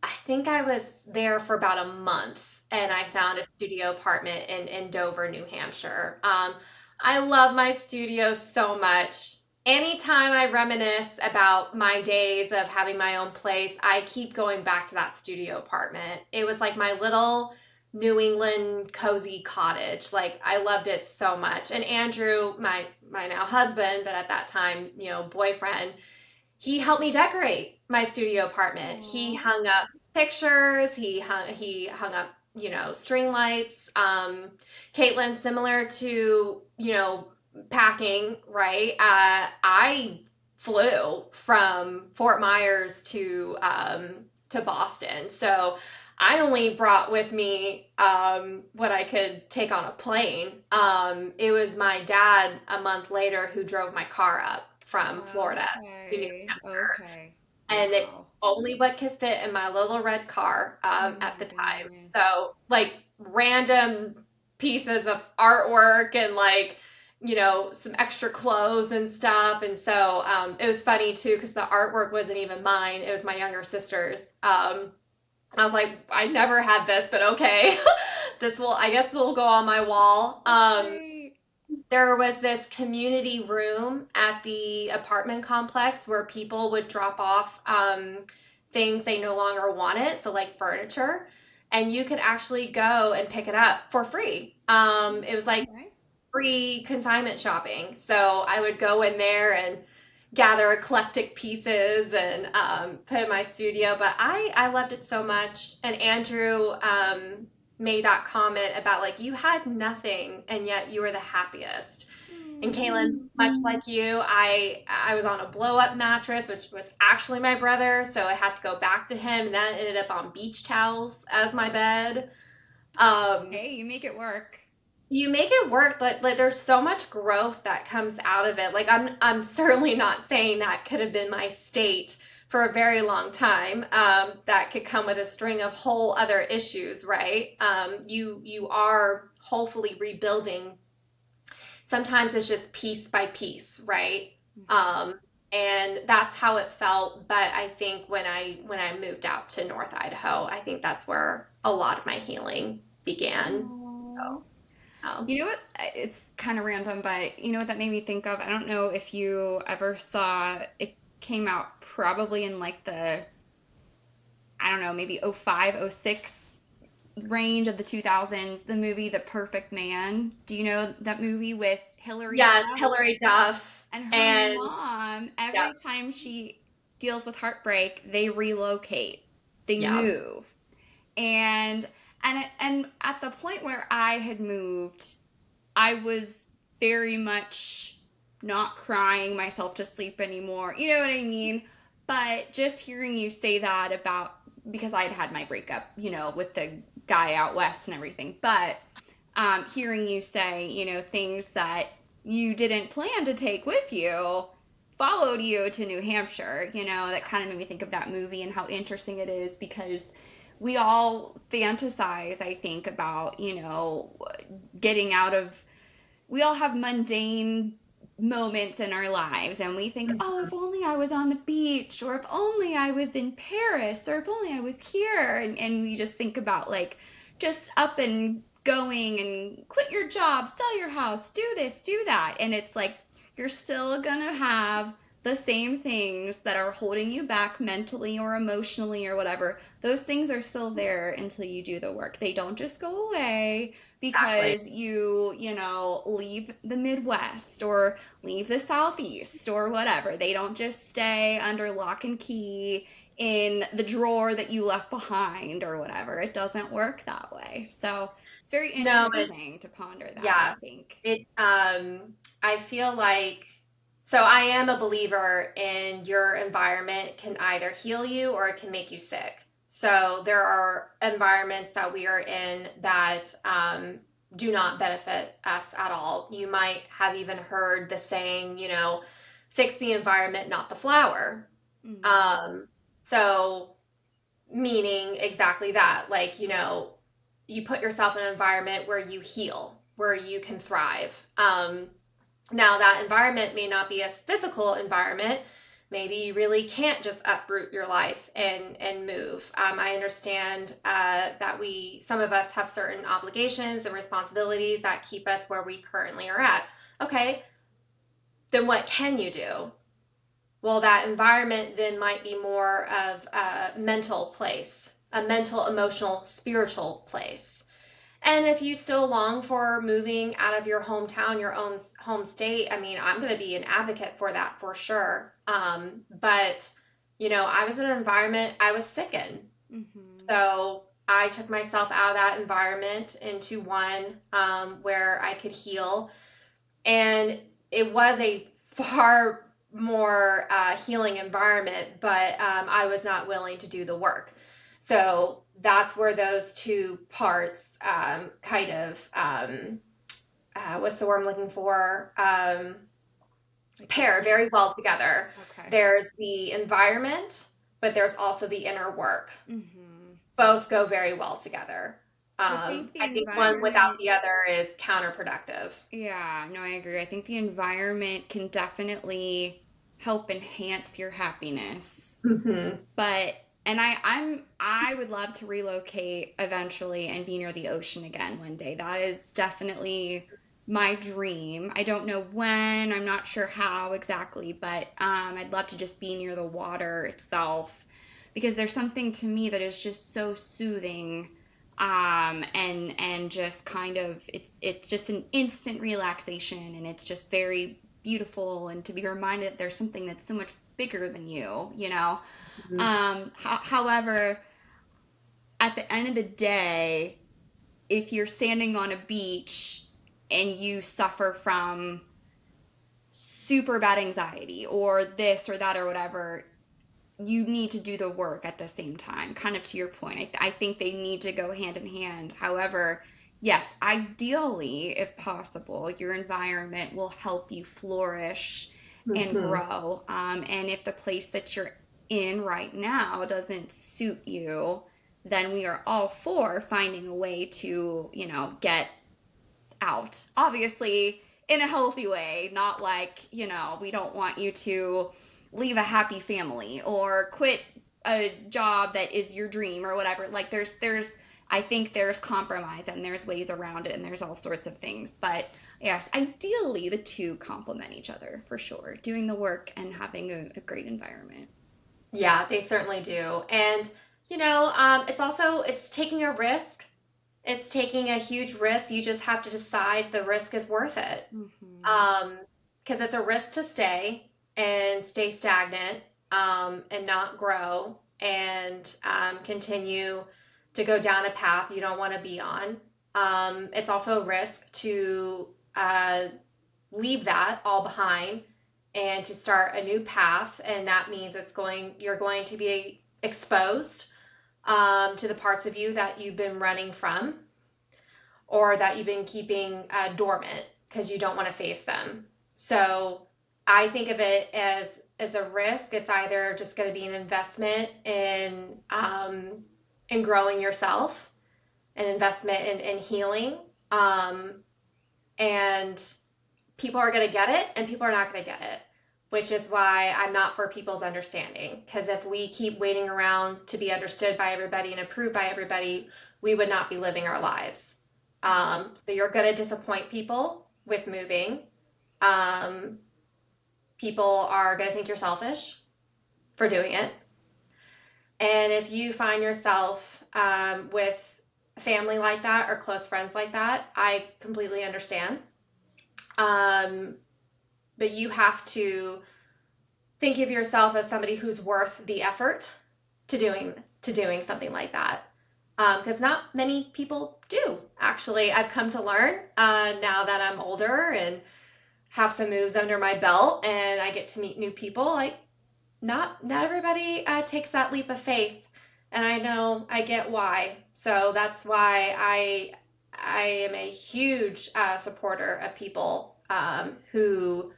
I think I was there for about a month and I found a studio apartment in Dover, New Hampshire. I love my studio so much. Anytime I reminisce about my days of having my own place, I keep going back to that studio apartment. It was like my little New England cozy cottage. Like I loved it so much. And Andrew, my now husband, but at that time, boyfriend, he helped me decorate my studio apartment. He Aw. hung up pictures. He hung up, string lights. Caitlin, similar to, packing, right? I flew from Fort Myers to Boston, so I only brought with me what I could take on a plane. It was my dad a month later who drove my car up from Florida to New Okay. Hampshire, Okay. and it Wow. only what could fit in my little red car Oh at my the time. goodness. So like random pieces of artwork and like some extra clothes and stuff. And so it was funny too because the artwork wasn't even mine. It was my younger sister's. I was like, I never had this, but okay. I guess will go on my wall. Right. There was this community room at the apartment complex where people would drop off things they no longer wanted, so like furniture, and you could actually go and pick it up for free. It was like Okay. free consignment shopping. So I would go in there and gather eclectic pieces and put in my studio. But I loved it so much. And Andrew made that comment about like you had nothing and yet you were the happiest. And Kaylin, much like you, I was on a blow up mattress, which was actually my brother, so I had to go back to him, and then ended up on beach towels as my bed. Um, Hey, you make it work. you make it work, but like there's so much growth that comes out of it. Like I'm certainly not saying that could have been my state for a very long time. That could come with a string of whole other issues, right? You are hopefully rebuilding. Sometimes it's just piece by piece, right? Um, and that's how it felt. But I think when I moved out to North Idaho, I think that's where a lot of my healing began. Aw. So, um, You know what? It's kind of random, but you know what that made me think of? I don't know if you ever saw it came out probably in like the, I don't know, maybe '05, '06 range of the 2000s, the movie The Perfect Man. Do you know that movie with Hilary yes, Duff? Hilary Duff, And her and mom, yeah, every time she deals with heartbreak, they relocate, they yeah, move. And and at the point where I had moved, I was very much not crying myself to sleep anymore. You know what I mean? But just hearing you say that about, because I had had my breakup, with the guy out west and everything, but hearing you say, things that you didn't plan to take with you followed you to New Hampshire, that kind of made me think of that movie and how interesting it is because we all fantasize, I think, about, getting out of, we all have mundane moments in our lives and we think, oh, if only I was on the beach, or if only I was in Paris, or if only I was here. And we just think about like just up and going and quit your job, sell your house, do this, do that. And it's like you're still gonna have the same things that are holding you back mentally or emotionally or whatever. Those things are still there until you do the work. They don't just go away exactly. because leave the Midwest or leave the Southeast or whatever. They don't just stay under lock and key in the drawer that you left behind or whatever. It doesn't work that way. So it's very No, interesting to ponder that, I yeah, think. it. I feel like so I am a believer in your environment can either heal you or it can make you sick. So there are environments that we are in that do not benefit us at all. You might have even heard the saying, fix the environment, not the flower. Mm. Um, so meaning exactly that, like, you put yourself in an environment where you heal, where you can thrive. Now, that environment may not be a physical environment. Maybe you really can't just uproot your life and move. I understand that some of us have certain obligations and responsibilities that keep us where we currently are at. Okay, then what can you do? Well, that environment then might be more of a mental place, a mental, emotional, spiritual place. And if you still long for moving out of your hometown, your own home state, I mean, I'm going to be an advocate for that for sure. But, I was in an environment I was sick in. Mm-hmm. So I took myself out of that environment into one where I could heal. And it was a far more healing environment, but I was not willing to do the work. So that's where those two parts kind of what's the word I'm looking for? Like the Pair very well together. okay. There's the environment, but there's also the inner work. Mm-hmm. Both go very well together. I think the I think one without environment, the other is counterproductive. yeah, no, I agree. I think the environment can definitely help enhance your happiness. Hmm. But I would love to relocate eventually and be near the ocean again one day. That is definitely my dream. I don't know when, I'm not sure how exactly, but I'd love to just be near the water itself because there's something to me that is just so soothing, and just kind of it's just an instant relaxation, and it's just very beautiful, and to be reminded that there's something that's so much bigger than you, you know. Hmm. However, at the end of the day, if you're standing on a beach and you suffer from super bad anxiety or this or that or whatever, you need to do the work at the same time. Kind of to your point, I think they need to go hand in hand. However, yes, ideally, if possible, your environment will help you flourish and Hmm. grow. And if the place that you're in right now doesn't suit you, then we are all for finding a way to, get out. Obviously, in a healthy way, not like, we don't want you to leave a happy family or quit a job that is your dream or whatever. Like there's I think there's compromise and there's ways around it and there's all sorts of things. But yes, ideally the two complement each other for sure. Doing the work and having a great environment. Yeah, they certainly do. And, it's taking a risk. It's taking a huge risk. You just have to decide the risk is worth it. Hmm. Um, because it's a risk to stay and stay stagnant, and not grow and continue to go down a path you don't want to be on. It's also a risk to uh, leave that all behind and to start a new path, and that means you're going to be exposed to the parts of you that you've been running from or that you've been keeping dormant because you don't want to face them. So I think of it as a risk. It's either just going to be an investment in growing yourself, an investment in healing, and people are going to get it and people are not going to get it, which is why I'm not for people's understanding. Because if we keep waiting around to be understood by everybody and approved by everybody, we would not be living our lives. So you're going to disappoint people with moving. Um, People are going to think you're selfish for doing it. And if you find yourself with family like that or close friends like that, I completely understand. Um, but you have to think of yourself as somebody who's worth the effort to doing something like that. Because not many people do. Actually, I've come to learn now that I'm older and have some moves under my belt, and I get to meet new people. Like not everybody takes that leap of faith, and I know I get why. So that's why I am a huge supporter of people who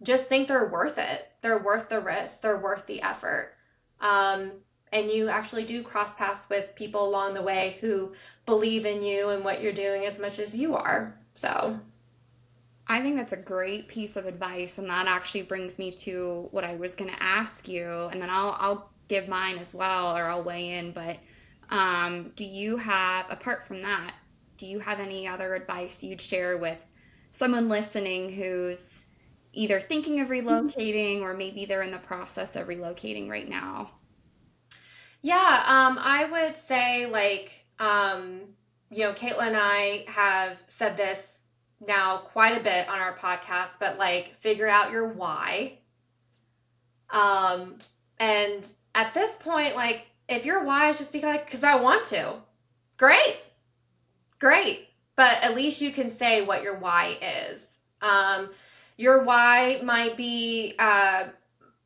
just think they're worth it. They're worth the risk. They're worth the effort. Um, and you actually do cross paths with people along the way who believe in you and what you're doing as much as you are. So, I think that's a great piece of advice, and that actually brings me to what I was going to ask you, and then I'll give mine as well, or I'll weigh in. But do you have, apart from that, do you have any other advice you'd share with someone listening who's either thinking of relocating or maybe they're in the process of relocating right now? yeah, I would say Caitlin and I have said this now quite a bit on our podcast, but like figure out your why. Um, and at this point, like if your why is just because I want to, great, great. But at least you can say what your why is. Um, your why might be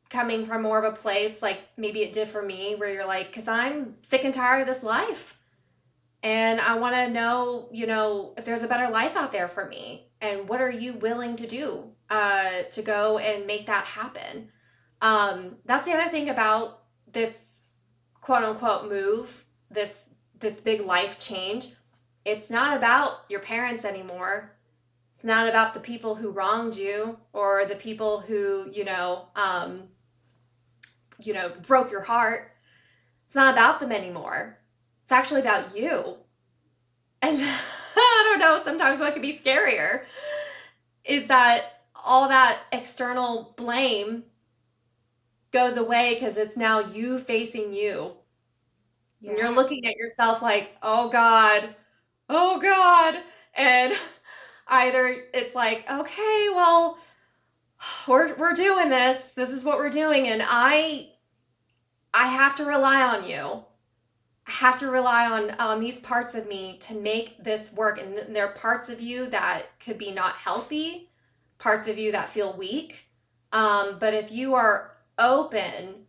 coming from more of a place like maybe it did for me, where you're like, because I'm sick and tired of this life. And I want to know, if there's a better life out there for me. And what are you willing to do to go and make that happen? That's the other thing about this quote unquote move, this this big life change, it's not about your parents anymore. It's not about the people who wronged you or the people who, broke your heart. It's not about them anymore. It's actually about you. And I don't know, sometimes what could be scarier is that all that external blame goes away because it's now you facing you. Yeah. And you're looking at yourself like, oh God, oh God. And either it's like, okay, well, we're doing this. This is what we're doing. And I have to rely on you. I have to rely on these parts of me to make this work. And there are parts of you that could be not healthy, parts of you that feel weak. But if you are open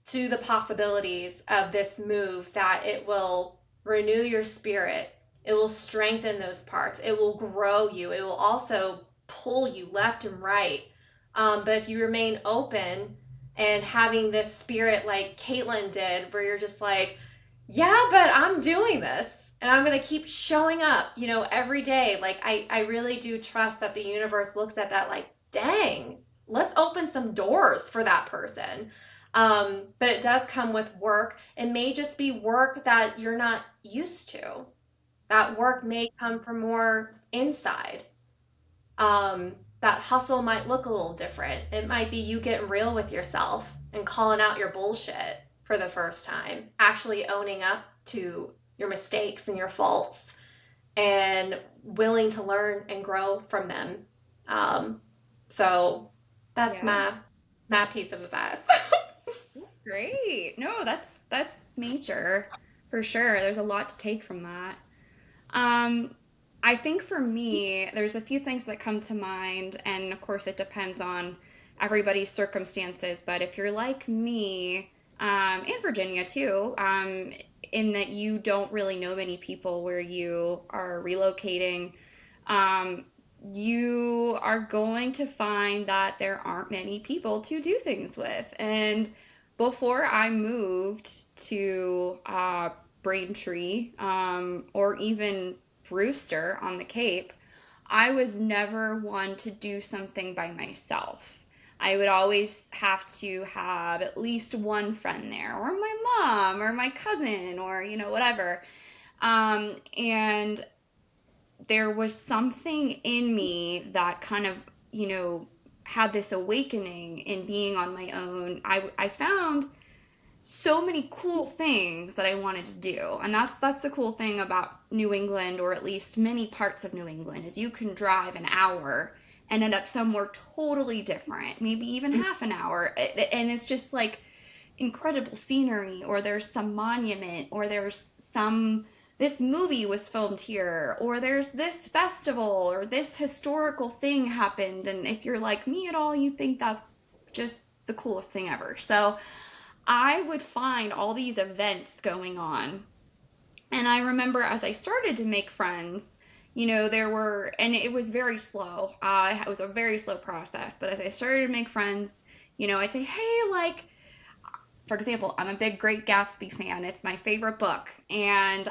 to the possibilities of this move, that it will renew your spirit, it will strengthen those parts, it will grow you, it will also pull you left and right. But if you remain open and having this spirit like Caitlin did, where you're just like, yeah, but I'm doing this and I'm going to keep showing up, every day. Like, I really do trust that the universe looks at that like, dang, let's open some doors for that person. But it does come with work. It may just be work that you're not used to. That work may come from more inside. That hustle might look a little different. It might be you getting real with yourself and calling out your bullshit for the first time, actually owning up to your mistakes and your faults and willing to learn and grow from them. So that's my piece of advice. That's great. No, that's major for sure. There's a lot to take from that. I think for me, there's a few things that come to mind, and of course it depends on everybody's circumstances, but if you're like me, and Virginia too, in that you don't really know many people where you are relocating, you are going to find that there aren't many people to do things with. And before I moved to Braintree, or even Brewster on the Cape, I was never one to do something by myself. I would always have to have at least one friend there, or my mom, or my cousin, or, whatever. And there was something in me that kind of, had this awakening in being on my own. I found so many cool things that I wanted to do. And that's the cool thing about New England, or at least many parts of New England, is you can drive an hour and end up somewhere totally different, maybe even half an hour. And it's just like incredible scenery, or there's some monument, or there's this movie was filmed here, or there's this festival, or this historical thing happened. And if you're like me at all, you think that's just the coolest thing ever. So I would find all these events going on. And I remember as I started to make friends, and it was very slow. It was a very slow process. But as I started to make friends, I'd say, hey, like, for example, I'm a big Great Gatsby fan. It's my favorite book. And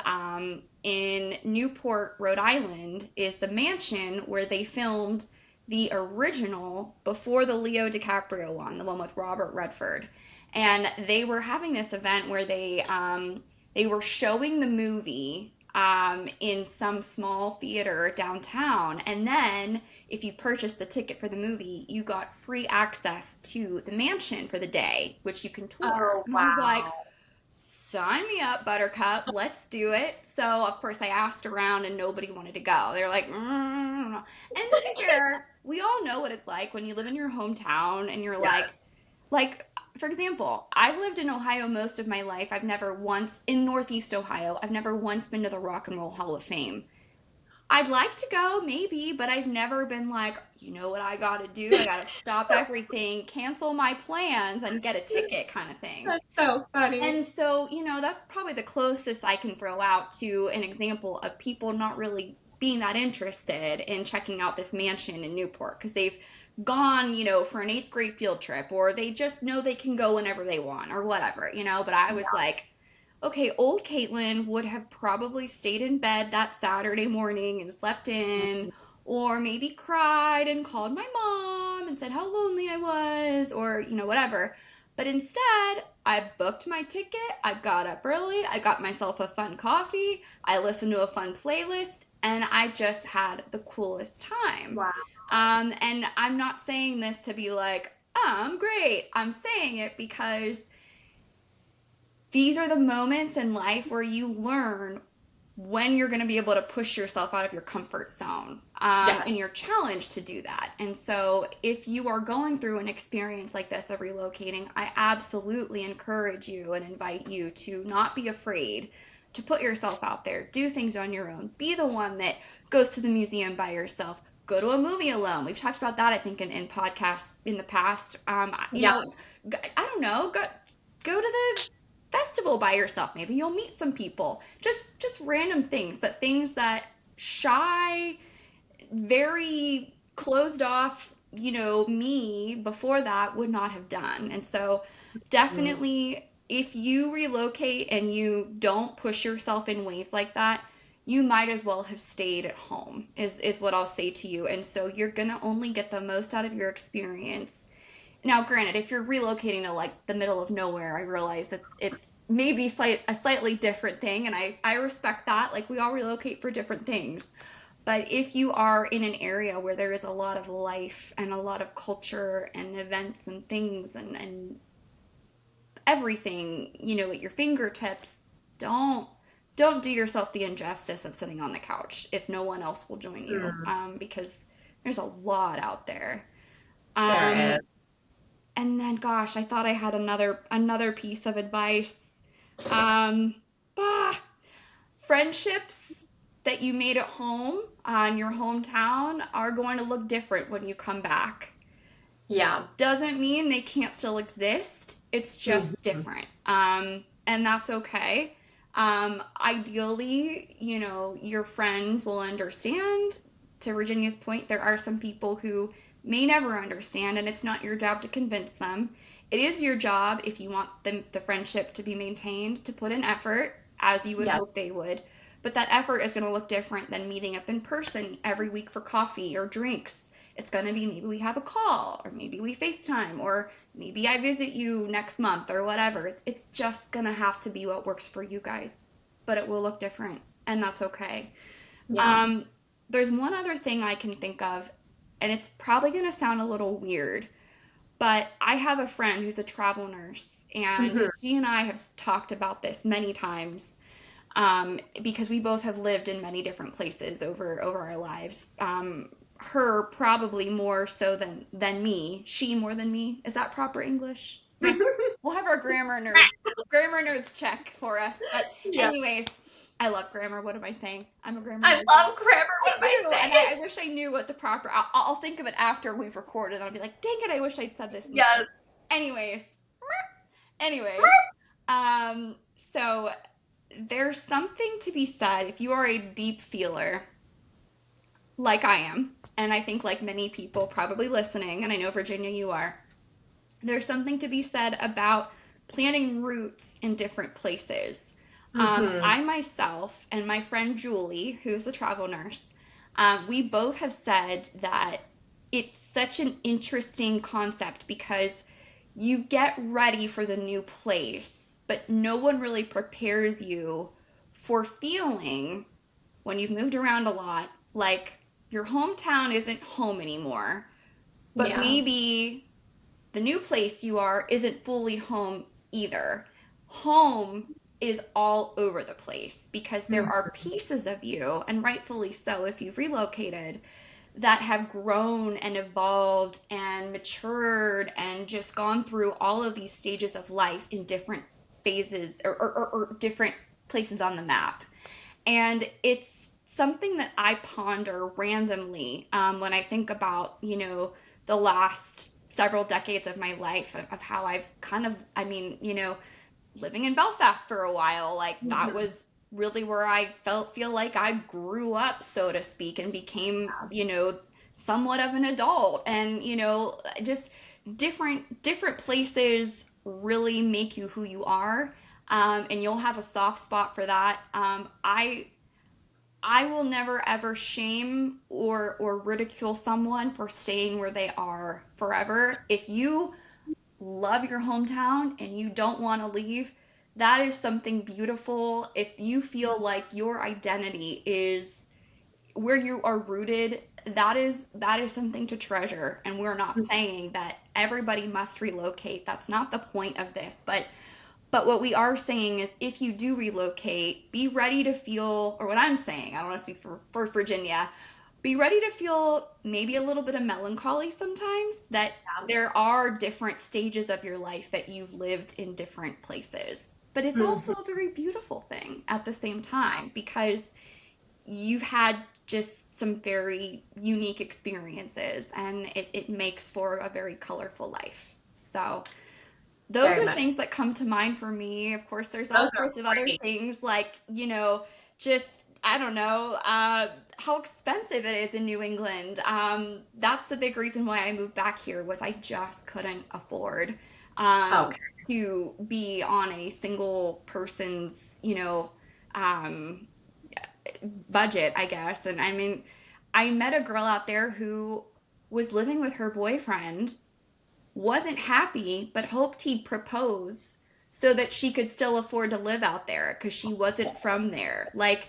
in Newport, Rhode Island, is the mansion where they filmed the original before the Leo DiCaprio one, the one with Robert Redford. And they were having this event where they were showing the movie in some small theater downtown. And then if you purchased the ticket for the movie, you got free access to the mansion for the day, which you can tour. Oh, and wow. I was like, sign me up, Buttercup. Let's do it. So, of course, I asked around and nobody wanted to go. They're like, And to be fair, we all know what it's like when you live in your hometown and you're like, for example, I've lived in Ohio most of my life. I've never once, in Northeast Ohio, I've never once been to the Rock and Roll Hall of Fame. I'd like to go, maybe, but I've never been like, you know what I gotta do? I gotta stop everything, cancel my plans, and get a ticket kind of thing. That's so funny. And so, that's probably the closest I can throw out to an example of people not really being that interested in checking out this mansion in Newport, because they've gone, for an 8th grade field trip, or they just know they can go whenever they want, or whatever, but I was like, okay, old Caitlin would have probably stayed in bed that Saturday morning and slept in, or maybe cried and called my mom and said how lonely I was, or, whatever. But instead, I booked my ticket, I got up early, I got myself a fun coffee, I listened to a fun playlist, and I just had the coolest time. Wow. And I'm not saying this to be like, I'm great. I'm saying it because these are the moments in life where you learn when you're going to be able to push yourself out of your comfort zone, Yes. and you're challenged to do that. And so if you are going through an experience like this of relocating, I absolutely encourage you and invite you to not be afraid to put yourself out there, do things on your own, be the one that goes to the museum by yourself, go to a movie alone. We've talked about that, I think, in podcasts in the past. Yeah. I don't know, go to the festival by yourself. Maybe you'll meet some people. Just random things, but things that shy, very closed off, me before that would not have done. And so Mm. definitely if you relocate and you don't push yourself in ways like that, you might as well have stayed at home is what I'll say to you. And so you're going to only get the most out of your experience. Now, granted, if you're relocating to like the middle of nowhere, I realize it's maybe a slightly different thing, and I respect that. Like we all relocate for different things. But if you are in an area where there is a lot of life and a lot of culture and events and things and everything, at your fingertips, don't don't do yourself the injustice of sitting on the couch if no one else will join you, Mm. because there's a lot out there. There Um, is. and then, gosh, I thought I had another piece of advice. Um, ah, Friendships that you made at home, in your hometown, are going to look different when you come back. Yeah. Doesn't mean they can't still exist. It's just Mhm. different. And that's okay. Ideally, your friends will understand. To Virginia's point, there are some people who may never understand, and it's not your job to convince them. It is your job, if you want the friendship to be maintained, to put in effort, as you would Yes. hope they would. But that effort is going to look different than meeting up in person every week for coffee or drinks. It's going to be maybe we have a call, or maybe we FaceTime, or maybe I visit you next month, or whatever. It's just going to have to be what works for you guys, but it will look different, and that's okay. Yeah. Um, there's one other thing I can think of, and it's probably going to sound a little weird, but I have a friend who's a travel nurse, and Hmm. she and I have talked about this many times, because we both have lived in many different places over our lives. Her probably more so than me. She more than me. Is that proper English? We'll have our grammar nerds check for us. But Yeah. anyways, I love grammar. What am I saying? I'm a grammar I nerd. love grammar. I What am I do, and saying? I wish I knew what the proper. I'll think of it after we've recorded. And I'll be like, dang it, I wish I'd said this instead. Yes. Anyways, anyways, so there's something to be said if you are a deep feeler, like I am, and I think like many people probably listening, and I know Virginia you are. There's something to be said about planting roots in different places. Hmm. I myself and my friend Julie, who's a travel nurse, we both have said that it's such an interesting concept because you get ready for the new place, but no one really prepares you for feeling, when you've moved around a lot, like your hometown isn't home anymore, but Yeah. maybe the new place you are isn't fully home either. Home is all over the place because there Mhm. are pieces of you, and rightfully so if you've relocated, that have grown and evolved and matured and just gone through all of these stages of life in different phases, or different places on the map. And it's something that I ponder randomly, when I think about, the last several decades of my life, of how I've kind of, living in Belfast for a while, like that Mhm. was really where I feel like I grew up, so to speak, and became, somewhat of an adult. And, just different places really make you who you are. and you'll have a soft spot for that. I will never ever shame or ridicule someone for staying where they are forever. If you love your hometown and you don't want to leave, that is something beautiful. If you feel like your identity is where you are rooted, that is something to treasure. And we're not saying that everybody must relocate. That's not the point of this. But what we are saying is if you do relocate, be ready to feel, or what I'm saying, I don't want to speak for Virginia, be ready to feel maybe a little bit of melancholy sometimes, that there are different stages of your life that you've lived in different places. But it's also a very beautiful thing at the same time, because you've had just some very unique experiences, and it makes for a very colorful life. So those Very are much. things that come to mind for me. Of course, there's all Those are sorts of other great. things like, just, I don't know, how expensive it is in New England. That's the big reason why I moved back here, was I just couldn't afford um, Okay. to be on a single person's, um, budget, I guess. And I mean, I met a girl out there who was living with her boyfriend, wasn't happy, but hoped he'd propose so that she could still afford to live out there because she wasn't from there. Like,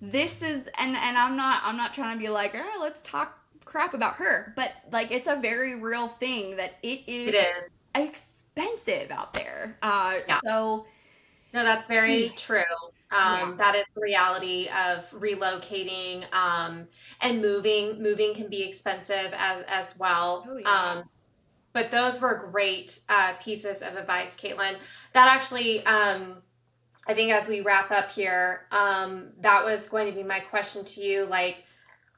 this is, and I'm not trying to be like, oh, let's talk crap about her, but like, it's a very real thing that it It is is. expensive out there. Yeah. So No, that's very true. yeah. That is the reality of relocating, and moving. Moving can be expensive as well. Oh yeah. But those were great pieces of advice, Caitlin. That actually, I think as we wrap up here, that was going to be my question to you. Like,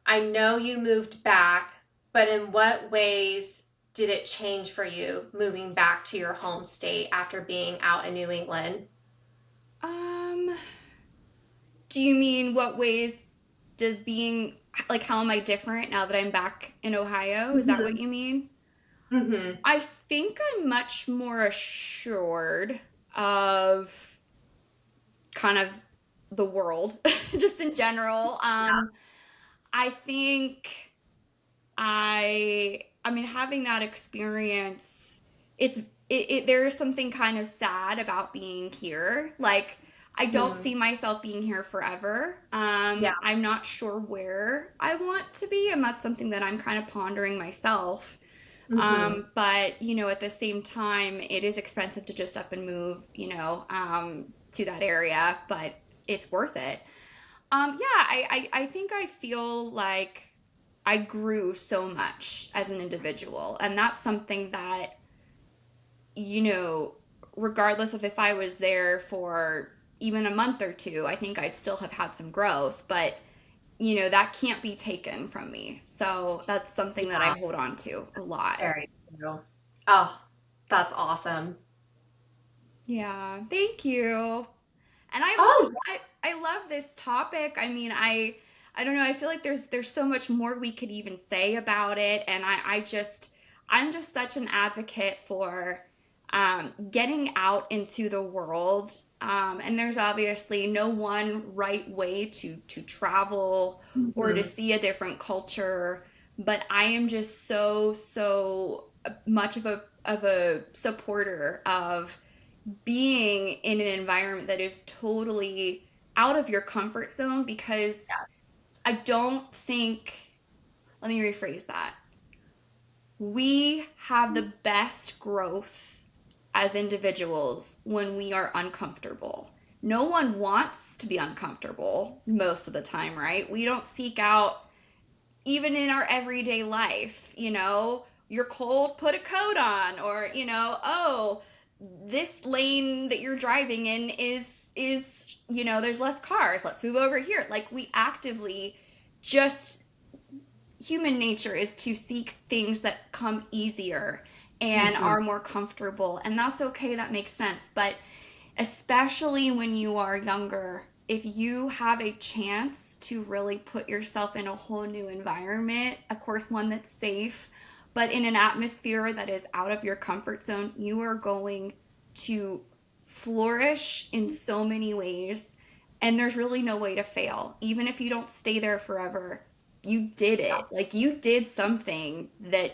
I know you moved back, but in what ways did it change for you moving back to your home state after being out in New England? Um, do you mean what ways does being, like, how am I different now that I'm back in Ohio? Is that what Hmm. you mean? Hmm. I think I'm much more assured of kind of the world, just in general. I think I mean, having that experience, it's there is something kind of sad about being here. Like, I don't Hmm. see myself being here forever. Yeah. I'm not sure where I want to be, and that's something that I'm kind of pondering myself. Hmm. But at the same time, it is expensive to just up and move, to that area, but it's worth it. Yeah, I think I feel like I grew so much as an individual, and that's something that, you know, regardless of if I was there for even a month or two, I think I'd still have had some growth, but that can't be taken from me. So that's something that I Yeah. hold on to a lot. Very true. Oh, that's awesome. Yeah, thank you. And Oh, I love this topic. I mean, I don't know, I feel like there's so much more we could even say about it, and I'm just such an advocate for getting out into the world. And there's obviously no one right way to travel or to yeah. see a different culture, but I am just so much of a supporter of being in an environment that is totally out of your comfort zone, because I don't think, let me rephrase that. We have the best growth as individuals when we are uncomfortable. No one wants to be uncomfortable most of the time, right? We don't seek out, even in our everyday life, you're cold, put a coat on, or, oh, this lane that you're driving in is there's less cars, let's move over here. Like, we actively just, human nature is to seek things that come easier and Hmm. are more comfortable, and that's okay, that makes sense. But especially when you are younger, if you have a chance to really put yourself in a whole new environment, of course, one that's safe, but in an atmosphere that is out of your comfort zone, you are going to flourish in so many ways, and there's really no way to fail. Even if you don't stay there forever, you did it. Like you did something that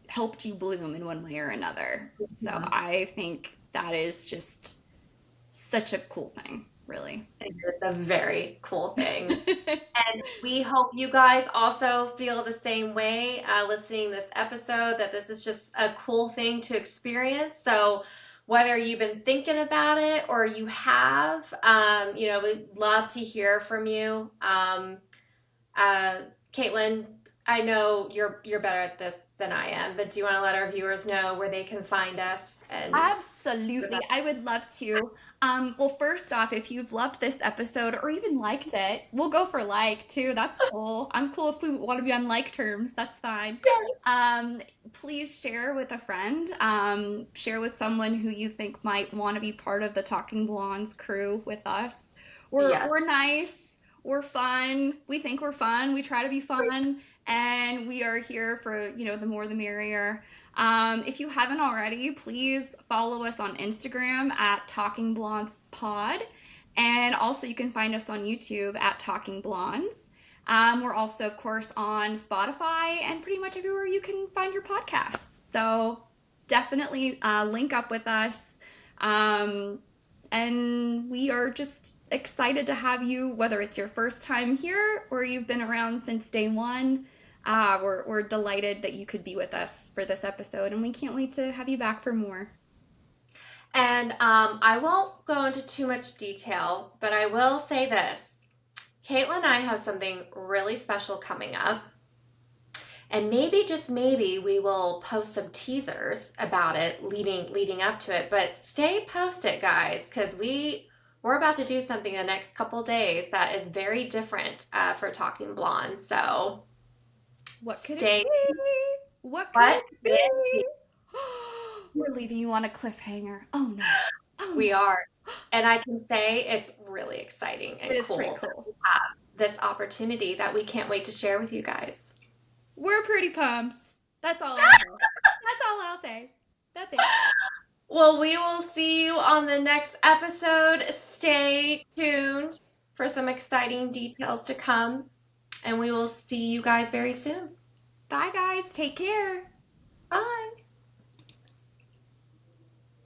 helped you bloom in one way or another. So Mhm. I think that is just such a cool thing, really. It's a very cool thing. And we hope you guys also feel the same way listening to this episode, that this is just a cool thing to experience. So whether you've been thinking about it or you have, we'd love to hear from you. Uh, Caitlin, I know you're better at this than I am, but do you want to let our viewers know where they can find us and Absolutely. I would love to. Well, first off, if you've loved this episode or even liked it, we'll go for like too. That's cool. I'm cool if we want to be on like terms. That's fine. Um, Please share with a friend. Share with someone who you think might want to be part of the Talking Blondes crew with us. yes. We're nice. We're fun. We think we're fun. We try to be fun, and we are here for, the more the merrier. If you haven't already, please follow us on Instagram at Talking Blondes Pod. And also, you can find us on YouTube at Talking Blondes. We're also, of course, on Spotify and pretty much everywhere you can find your podcasts. So definitely link up with us. And we are just excited to have you, whether it's your first time here or you've been around since day one. We're delighted that you could be with us for this episode, and we can't wait to have you back for more. And I won't go into too much detail, but I will say this. Caitlin and I have something really special coming up. And maybe, just maybe, we will post some teasers about it leading up to it. But stay posted, guys, because we're about to do something the next couple days that is very different for Talking Blonde. So What could it stay. be? What could What? it be? We're leaving you on a cliffhanger. Oh no. Oh We no. are. And I can say it's really exciting It and is pretty cool that cool. we have this opportunity that we can't wait to share with you guys. We're pretty pumped. That's all I'll say. That's all I'll say. That's it. Well, we will see you on the next episode. Stay tuned for some exciting details to come, and we will see you guys very soon. Bye, guys. Take care. Bye.